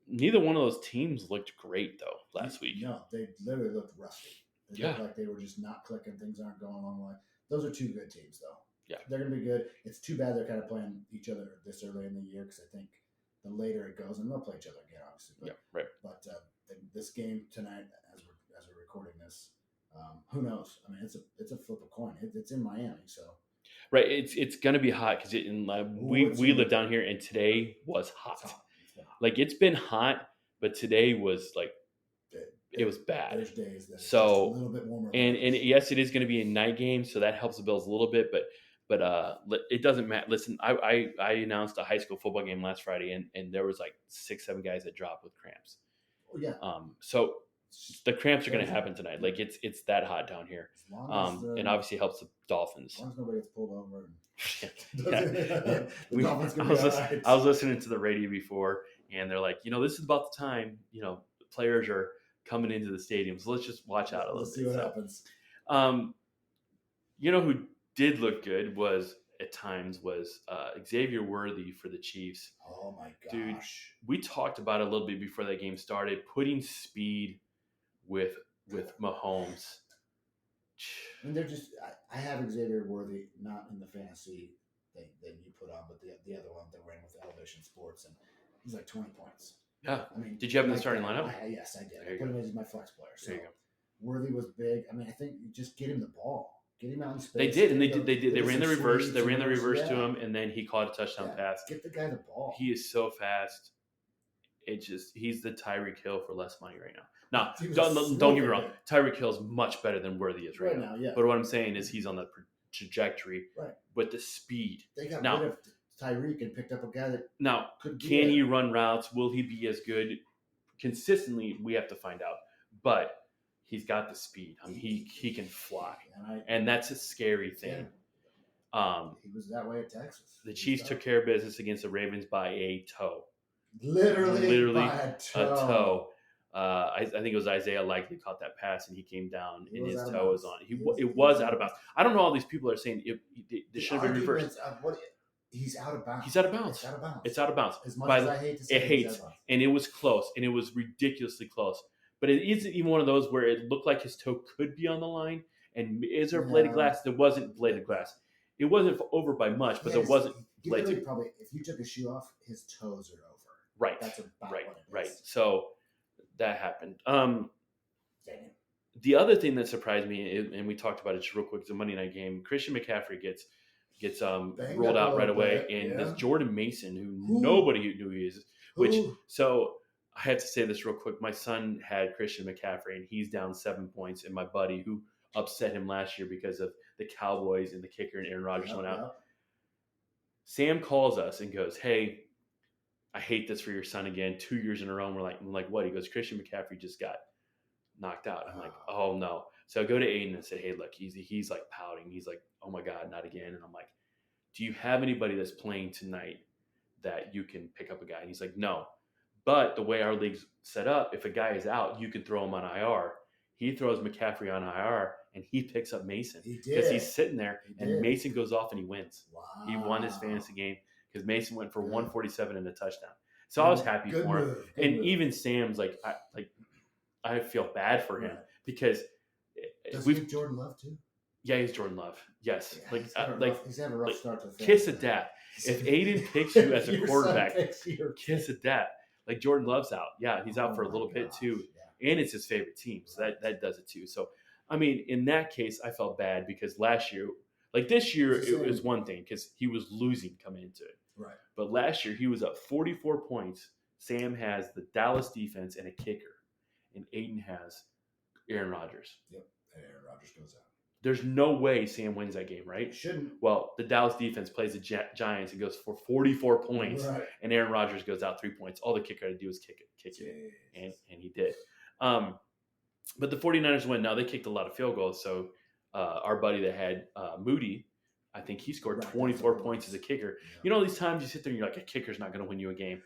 neither one of those teams looked great though last week. No, they literally looked rusty. They looked like they were just not clicking. Things aren't going along the line. Those are two good teams, though. Yeah, they're going to be good. It's too bad they're kind of playing each other this early in the year because I think the later it goes, and they'll play each other again, obviously. But, yeah, right. But this game tonight, as we're recording this, who knows? I mean, it's a flip a coin. It's in Miami, so. Right, it's gonna be hot because we live down here, and today was hot. Like it's been hot, but today was like it was bad. There's days that it's so just a little bit warmer. And yes, it is going to be a night game, so that helps the Bills a little bit. But it doesn't matter. Listen, I announced a high school football game last Friday, and there was like 6-7 guys that dropped with cramps. Oh, yeah. So the cramps are going to happen tonight. Like it's that hot down here. And obviously helps the Dolphins. As long as nobody gets pulled over. I was listening to the radio before, and they're like, this is about the time, players are coming into the stadium. So let's just watch out a little bit. See what happens. Who did look good was Xavier Worthy for the Chiefs. Oh my gosh. Dude, we talked about it a little bit before that game started, putting speed with Mahomes. And they're just I have Xavier Worthy not in the fantasy thing that you put on, but the other one that ran with Elevation Sports, and he's like 20 points. Yeah. I mean, did you have him in the starting lineup? Yes, I did. I put him as my flex player. So there you go. Worthy was big. I mean, I think you just get him the ball. Get him out in space. They did, and they ran the reverse. They ran the reverse to him, and then he caught a touchdown pass. Get the guy the ball. He is so fast. He's the Tyreek Hill for less money right now. Now, don't get me wrong. Tyreek Hill is much better than Worthy is right now. Yeah. But what I'm saying is he's on the trajectory with the speed. They got rid of Tyreek and picked up a guy that can he run routes? Will he be as good consistently? We have to find out. But he's got the speed. I mean, he can fly, and that's a scary thing. Yeah. He was that way at Texas. The Chiefs took care of business against the Ravens by a toe. Literally by a toe. I think it was Isaiah Likely caught that pass, and he came down, and his toe was on. It was out of bounds. I don't know. All these people are saying it should have been reversed. He's out of bounds. He's out of bounds. It's out of bounds. As much as I hate to say it, and it was close, and it was ridiculously close. But it isn't even one of those where it looked like his toe could be on the line. And is there bladed glass? There wasn't bladed glass. It wasn't over by much, but there wasn't bladed. Probably, if you took his shoe off, his toes are over. Right. That's about what it is. Right. So that happened. The other thing that surprised me, and we talked about it just real quick, it's a Monday night game. Christian McCaffrey gets rolled out right away, and this Jordan Mason, who nobody knew he is, so I have to say this real quick. My son had Christian McCaffrey, and he's down 7 points, and my buddy who upset him last year because of the Cowboys and the kicker and Aaron Rodgers went out. Sam calls us and goes, "Hey, I hate this for your son again. 2 years in a row." And I'm like, what? He goes, "Christian McCaffrey just got knocked out." I'm like, oh no. So I go to Aiden and say, "Hey, look, he's like pouting. He's like, oh my God, not again." And I'm like, "Do you have anybody that's playing tonight that you can pick up a guy?" And he's like, "No. But the way our league's set up, if a guy is out, you can throw him on IR." He throws McCaffrey on IR, and he picks up Mason because he's sitting there, and Mason goes off and he wins. Wow. He won his fantasy game because Mason went for 147 and a touchdown. So I was happy for him. And even Sam's like, I feel bad for him because we've Jordan Love too. Yeah, he's Jordan Love. Yes, yeah, he's had a rough start to the kiss of death. If Aiden picks you as a quarterback, kiss of death. Like Jordan Love's out. Yeah, he's out for a little bit too. Yeah. And it's his favorite team. So that does it too. So, I mean, in that case, I felt bad because last year, like this year, it was one thing because he was losing coming into it. Right. But last year, he was up 44 points. Sam has the Dallas defense and a kicker. And Aiden has Aaron Rodgers. Yep. And Aaron Rodgers goes out. There's no way Sam wins that game, right? Shouldn't. Well, the Dallas defense plays the Giants and goes for 44 points, right. And Aaron Rodgers goes out 3 points. All the kicker had to do was kick it, and he did. But the 49ers win. Now, they kicked a lot of field goals, so our buddy that had Moody I think he scored Right, 24 that's what it points as was. a kicker. Yeah. You know, these times you sit there and you're like, a kicker's not going to win you a game.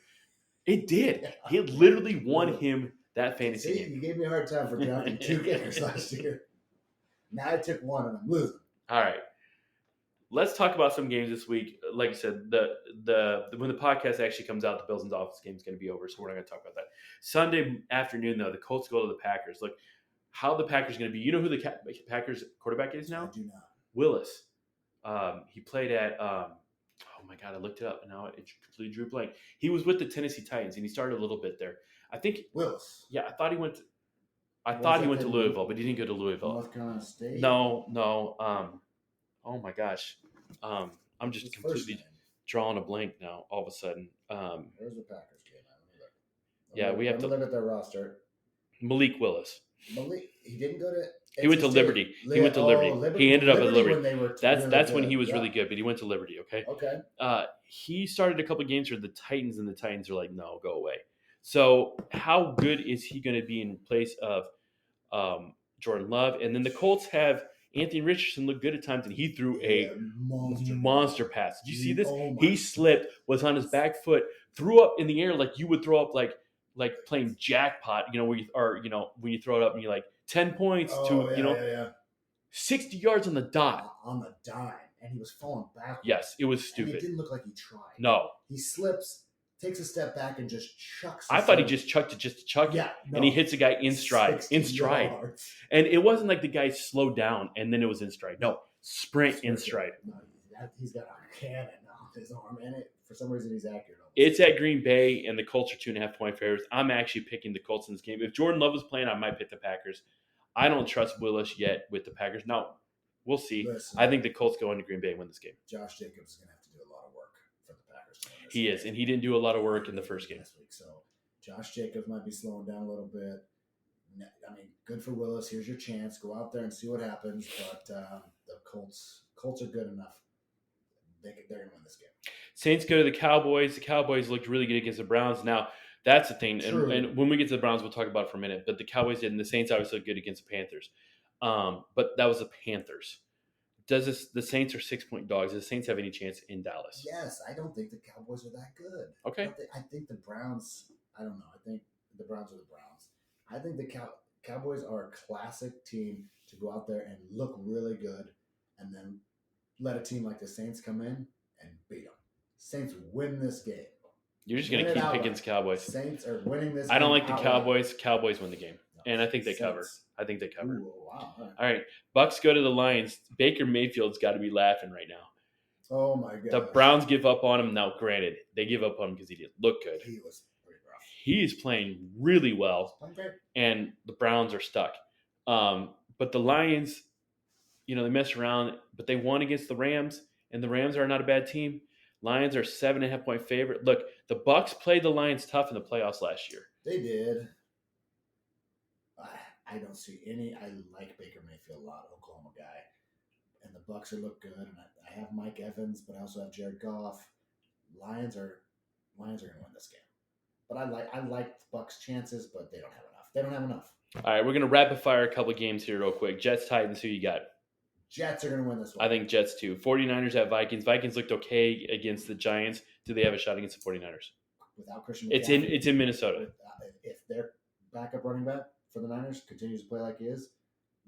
It did. Yeah. He had literally won Well, him that fantasy See, game. you gave me a hard time for drafting 2 kickers last year. Now I took 1 and I'm losing. All right. Let's talk about some games this week. Like I said, the when the podcast actually comes out, the Bills and Dolphins game is going to be over, so we're not going to talk about that. Sunday afternoon, though, the Colts go to the Packers. Look, how the Packers going to be. You know who the Packers quarterback is now? I do not. Willis. He played at oh my god, I looked it up and now it completely drew a blank. He was with the Tennessee Titans and he started a little bit there. I think Willis. Yeah, I thought he went to that Louisville, but he didn't go to Louisville. North Carolina State. No. Oh my gosh. I'm just His first completely name. drawing a blank now. All of a sudden, Where's the Packers game at? Let me look. Yeah, we have to- look at their roster. Malik Willis. Malik, he didn't go to. He went to NC State. Liberty. He went to Liberty. He ended up at Liberty. When they were That's really when he good. was Yeah. really good, but he went to Liberty. Okay. Okay. He started a couple games for the Titans, and the Titans are like, no, go away. So how good is he going to be in place of Jordan Love? And then the Colts have Anthony Richardson look good at times, and he threw a monster pass. Did you see this? Oh my He slipped, was on his back foot, threw up in the air like you would throw up like playing jackpot. You know, where when you throw it up and you're like 10 points yeah. 60 yards on the dot. On the dime, and he was falling backwards. Yes, it was And stupid. it didn't look like he tried. No, He slips, takes a step back, and just chucks. I thought he just chucked it just to chuck it. Yeah, And he hits a guy in stride. 60 yards. And it wasn't like the guy slowed down and then it was in stride. No, sprint in stride. No, he's got a cannon on his arm, and for some reason he's accurate. It's at Green Bay, and the Colts are 2.5-point favorites. I'm actually picking the Colts in this game. If Jordan Love was playing, I might pick the Packers. I don't trust Willis yet with the Packers. Now, we'll see. Listen, I think the Colts go into Green Bay and win this game. Josh Jacobs is going to have to do a lot of work for the Packers to win this He game. is, and he didn't do a lot of work in the first game. Last week, so Josh Jacobs might be slowing down a little bit. I mean, good for Willis. Here's your chance. Go out there and see what happens. But the Colts are good enough. They're going to win this game. Saints go to the Cowboys. The Cowboys looked really good against the Browns. Now, that's the thing. True. And when we get to the Browns, we'll talk about it for a minute. But the Cowboys did, and the Saints obviously looked good against the Panthers. But that was the Panthers. The Saints are 6-point dogs. Does the Saints have any chance in Dallas? Yes, I don't think the Cowboys are that good. Okay. I think the Browns, I don't know. I think the Browns are the Browns. I think the Cowboys are a classic team to go out there and look really good and then let a team like the Saints come in and beat them. Saints win this game. You're just going to Win it keep outright. picking Cowboys. Saints are winning this I don't game like the outright. Cowboys. Cowboys win the game. No, And I think they Saints. cover. I think they cover. Ooh, wow. All right. All right. Bucks go to the Lions. Baker Mayfield's got to be laughing right now. Oh, my God. The Browns give up on him. Now, granted, they give up on him because he didn't look good. He was pretty rough. He's playing really well, Playing great. and the Browns are stuck. But the Lions, they mess around, but they won against the Rams, and the Rams are not a bad team. Lions are 7.5-point favorite. Look, the Bucks played the Lions tough in the playoffs last year. They did. I don't see any. I like Baker Mayfield a lot, Oklahoma guy, and the Bucks are look good. And I have Mike Evans, but I also have Jared Goff. Lions are going to win this game, but I like the Bucks' chances, but they don't have enough. They don't have enough. All right, we're gonna rapid fire a couple of games here real quick. Jets, Titans. Who you got? Jets are going to win this one. I think Jets too. 49ers at Vikings. Vikings looked okay against the Giants. Do they have a shot against the 49ers? Without Christian It's McCaffrey, in Minnesota. If their backup running back for the Niners continues to play like he is,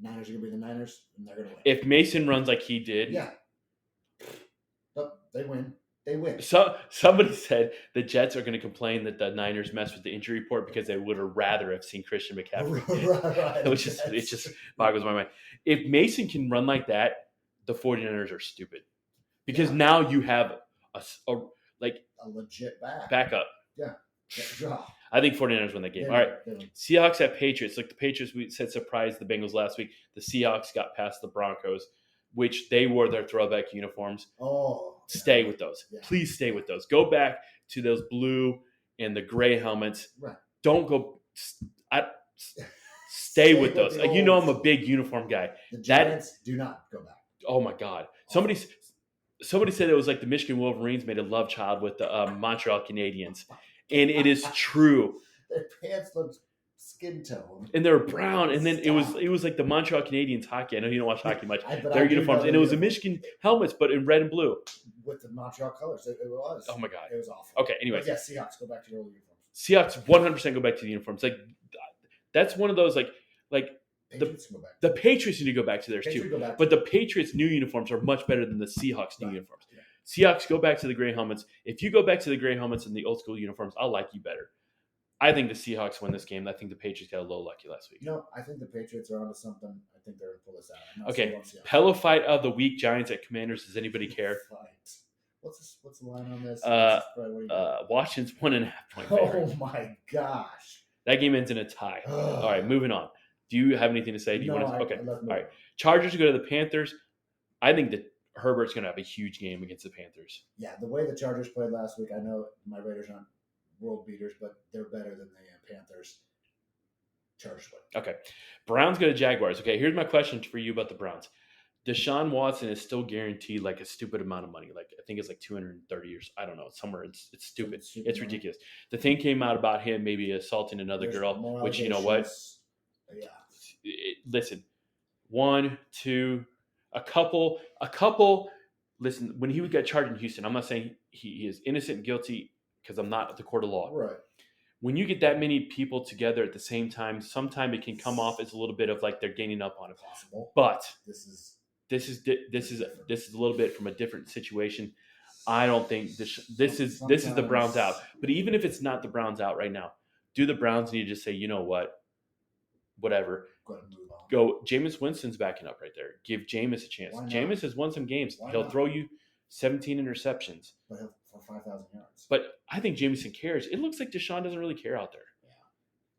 Niners are going to be the Niners, and they're going to win. If Mason runs like he did, Yeah. Nope, they win. They win. So somebody said the Jets are going to complain that the Niners messed with the injury report because they would have rather have seen Christian McCaffrey, right. which is it just boggles my mind. If Mason can run like that, the 49ers are stupid because now you have a legit back. backup. Draw. I think 49ers win that game. They All right. win. They win. Seahawks at Patriots. Like the Patriots, we said surprised the Bengals last week. The Seahawks got past the Broncos, which they wore their throwback uniforms. Oh. Stay with those. Yeah. Please stay with those. Go back to those blue and the gray helmets. Right. Don't go. Stay with those. the I'm old- a big uniform guy. The Giants do not go back. Oh my God. Somebody said it was like the Michigan Wolverines made a love child with the Montreal Canadiens, and it is true. Their pants look skin tone. And they were brown, and then Stop. it was like the Montreal Canadiens hockey. I know you don't watch hockey much. But Their I do uniforms, know and the it was the uniforms. Michigan helmets, but in red and blue. With the Montreal colors. It was. Oh my god. It was awful. Okay, anyways. But yeah, Seahawks, go back to your old uniforms. Seahawks 100% go back to the uniforms. Like that's one of those like Patriots go back. the Patriots need to go back to theirs Patriots too. go back. But the Patriots' new uniforms are much better than the Seahawks' new Right. uniforms. Yeah. Seahawks go back to the gray helmets. If you go back to the gray helmets and the old school uniforms, I'll like you better. I think the Seahawks win this game. I think the Patriots got a little lucky last week. No, I think the Patriots are onto something. I think they're going to pull this out. I'm not Okay, sold on Seattle. Pillow fight of the week: Giants at Commanders. Does anybody care? Fight. What's the line on this? Uh, What are you doing? Washington's 1.5 point favorite. Oh my gosh! That game ends in a tie. All right, moving on. Do you have anything to say? Do you want to? Okay. All right. Chargers go to the Panthers. I think that Herbert's going to have a huge game against the Panthers. Yeah, the way the Chargers played last week, I know my Raiders aren't world beaters, but they're better than the Panthers. Chargers win. Okay. Browns go to Jaguars. Okay, here's my question for you about the Browns. Deshaun Watson is still guaranteed like a stupid amount of money. Like I think it's like 230 years. I don't know. Somewhere it's stupid. It's ridiculous. The thing came out about him maybe assaulting another There's girl, more which you know what? Yeah. Listen, one, two, a couple. Listen, when he got charged in Houston, I'm not saying he is innocent and guilty because I'm not at the court of law. Right. When you get that many people together at the same time, sometimes it can come off as a little bit of like they're gaining up on it. Possible. But this is a little bit from a different situation. I don't think this is the Browns out. But even if it's not the Browns out right now, do the Browns need to just say, you know what, whatever. Go ahead and move on. Go. Jameis Winston's backing up right there. Give Jameis a chance. Why not? Jameis has won some games. Why He'll not? throw you 17 interceptions. But he'll for 5,000 yards. But I think Jameson cares. It looks like Deshaun doesn't really care out there.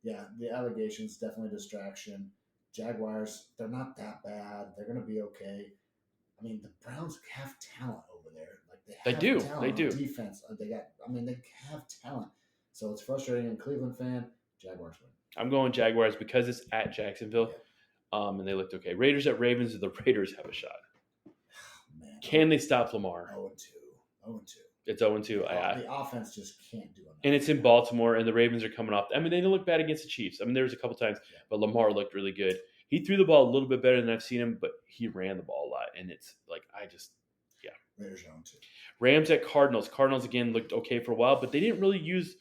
Yeah, the allegations definitely a distraction. Jaguars, they're not that bad. They're going to be okay. I mean, the Browns have talent over there. Like They have do. talent They on do. Defense. They have talent. So it's frustrating. And Cleveland fan, Jaguars win. I'm going Jaguars because it's at Jacksonville, and they looked okay. Raiders at Ravens. The Raiders have a shot. Man, Can they stop Lamar? 0-2. 0-2. It's 0-2. The offense just can't do enough. And it's in Baltimore, and the Ravens are coming off. I mean, they didn't look bad against the Chiefs. I mean, there was a couple times, but Lamar looked really good. He threw the ball a little bit better than I've seen him, but he ran the ball a lot. And it's like, Raiders 0-2. Rams at Cardinals. Cardinals, again, looked okay for a while, but they didn't really use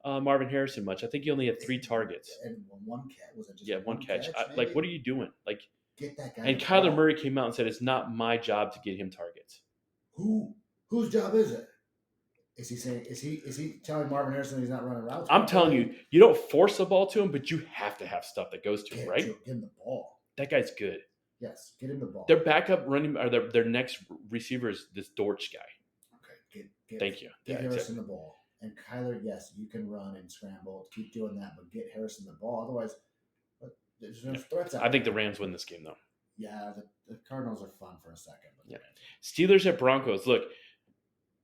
Marvin Harrison much. I think he only had 3 targets. And one catch. Was it just one catch. maybe? Like, what are you doing? Like, Get that guy. and the Kyler ball. Murray came out and said, it's not my job to get him targets. Whose job is it? Is he saying? Is he telling Marvin Harrison he's not running routes? I'm telling you, you don't force the ball to him, but you have to have stuff that goes to him, right? Get him the ball. That guy's good. Yes, get him the ball. Their backup running, or their next receiver is this Dortch guy. Okay, Thank you. Get Yeah, Harrison exactly. the ball. And Kyler, yes, you can run and scramble. Keep doing that, but get Harrison the ball. Otherwise, there's no threats out I think the there. Rams win this game, though. Yeah, the Cardinals are fun for a second. But Yeah. Steelers at Broncos. Look,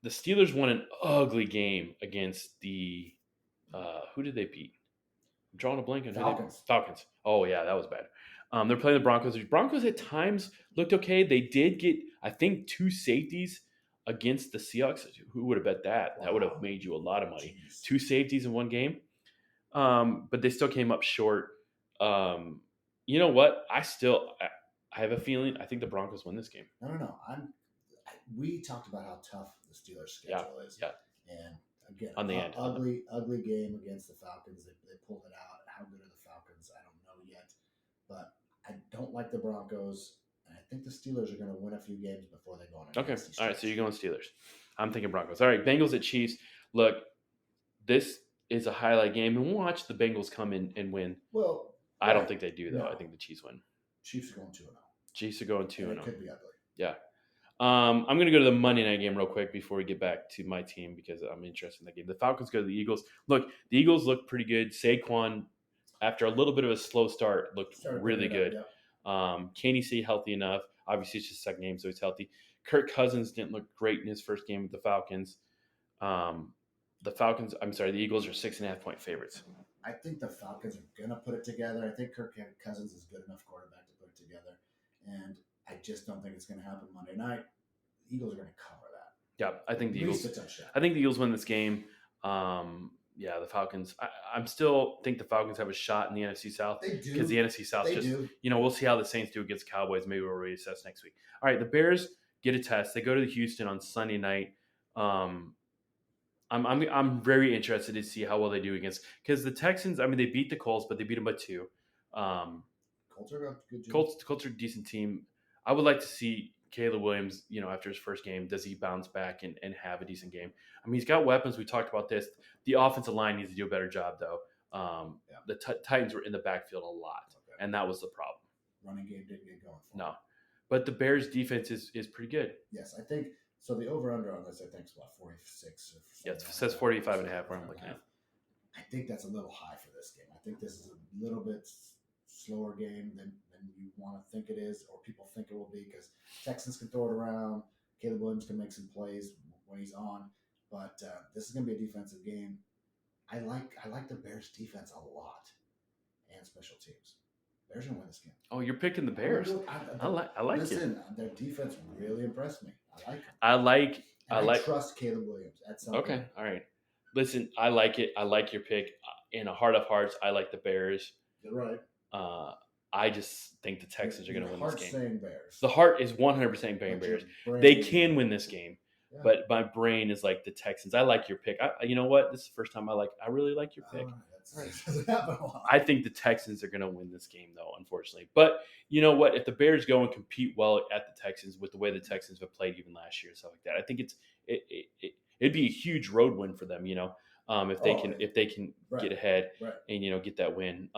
the Steelers won an ugly game against the who did they beat? I'm drawing a blank on who Falcons. Falcons. Oh yeah, that was bad. They're playing the Broncos. The Broncos at times looked okay. They did get, I think, 2 safeties against the Seahawks. Who would have bet that? That would have made you a lot of money. Jeez. 2 safeties in one game, but they still came up short. You know what? I have a feeling. I think the Broncos win this game. No. We talked about how tough the Steelers' schedule is. yeah. And again, On the end. ugly game against the Falcons. They pulled it out. How good are the Falcons? I don't know yet. But I don't like the Broncos. And I think the Steelers are going to win a few games before they go on. Okay. All right. So you're going Steelers. I'm thinking Broncos. All right. Bengals at Chiefs. Look, this is a highlight game, and we'll watch the Bengals come in and win. Well, I don't think they do, though. No. I think the Chiefs win. Chiefs are going 2-0. Chiefs are going 2-0. It could be ugly. Yeah. I'm going to go to the Monday night game real quick before we get back to my team because I'm interested in that game. The Falcons go to the Eagles. Look, the Eagles look pretty good. Saquon, after a little bit of a slow start, looked really good. Kenny stayed healthy enough. Obviously, it's just second game, so he's healthy. Kirk Cousins didn't look great in his first game with the Falcons. The Eagles are 6.5 point favorites. I think the Falcons are going to put it together. I think Kirk Cousins is good enough quarterback to put it together. And I just don't think it's going to happen Monday night. The Eagles are going to cover that. Yeah, I think the At least Eagles. a touchdown. I think the Eagles win this game. Yeah, the Falcons. I'm still think the Falcons have a shot in the NFC South They do. because the NFC South They just do. we'll see how the Saints do against the Cowboys. Maybe we'll reassess next week. All right, the Bears get a test. They go to Houston on Sunday night. I'm very interested to see how well they do against because the Texans. I mean, they beat the Colts, but they beat them by 2. Colts are a good team. Colts are a decent team. I would like to see Caleb Williams, after his first game, does he bounce back and have a decent game? I mean, he's got weapons. We talked about this. The offensive line needs to do a better job, though. The Titans were in the backfield a lot, and that was the problem. Running game didn't get going for No. But the Bears' defense is pretty good. Yes, I think so. The over-under on this, I think, is about 46. Yeah, it says 45.5 where I'm looking at. I think that's a little high for this game. I think this is a little bit slower game than you want to think it is, or people think it will be, because Texans can throw it around. Caleb Williams can make some plays when he's on, but this is going to be a defensive game. I like the Bears defense a lot, and special teams. Bears going to win this game. Oh, you're picking the Bears. I like listen, their defense really impressed me. I like it. I trust Caleb Williams at some Okay, point. all right. Listen, I like it. I like your pick. In a heart of hearts, I like the Bears. You're right. I just think the Texans are going to win this game. Saying Bears. The heart is 100% saying Bears. They can win this game, but my brain is like the Texans. I like your pick. You know what? This is the first time I really like your pick. I think the Texans are going to win this game, though, unfortunately. But you know what? If the Bears go and compete well at the Texans with the way the Texans have played even last year and stuff like that, I think it'd be a huge road win for them. If they can get ahead and get that win.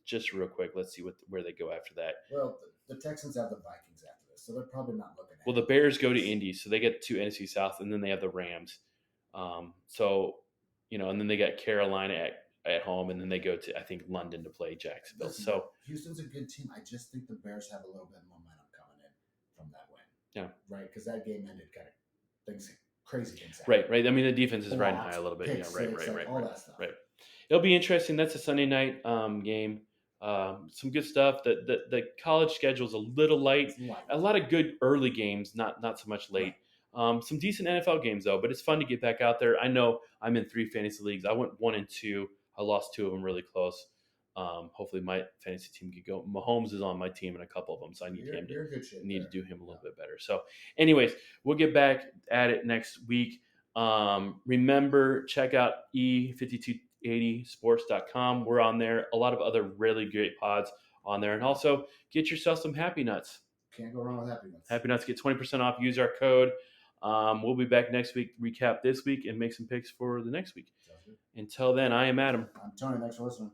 Just real quick, let's see where they go after that. Well, the Texans have the Vikings after this, so they're probably not looking at Well, the Bears go to Indy, so they get to NFC South, and then they have the Rams. And then they got Carolina at home, and then they go to, I think, London to play Jacksonville. So Houston's a good team. I just think the Bears have a little bit of momentum coming in from that win. Yeah. Right? Because that game ended kind of crazy things happened. Right. I mean, the defense is riding high a little bit. Right. All that stuff. Right. It'll be interesting. That's a Sunday night game. Some good stuff. The college schedule is a little light. A lot of good early games, not so much late. Some decent NFL games though, but it's fun to get back out there. I know I'm in 3 fantasy leagues. I went 1 and 2. I lost 2 of them really close. Hopefully my fantasy team can go. Mahomes is on my team in a couple of them, so I need to do him a little bit better. So, anyways, we'll get back at it next week. Remember, check out E5280sports.com. We're on there. A lot of other really great pods on there. And also, get yourself some Happy Nuts. Can't go wrong with Happy Nuts. Happy Nuts, get 20% off. Use our code. We'll be back next week, recap this week, and make some picks for the next week. Until then, I am Adam. I'm Tony. Thanks for listening.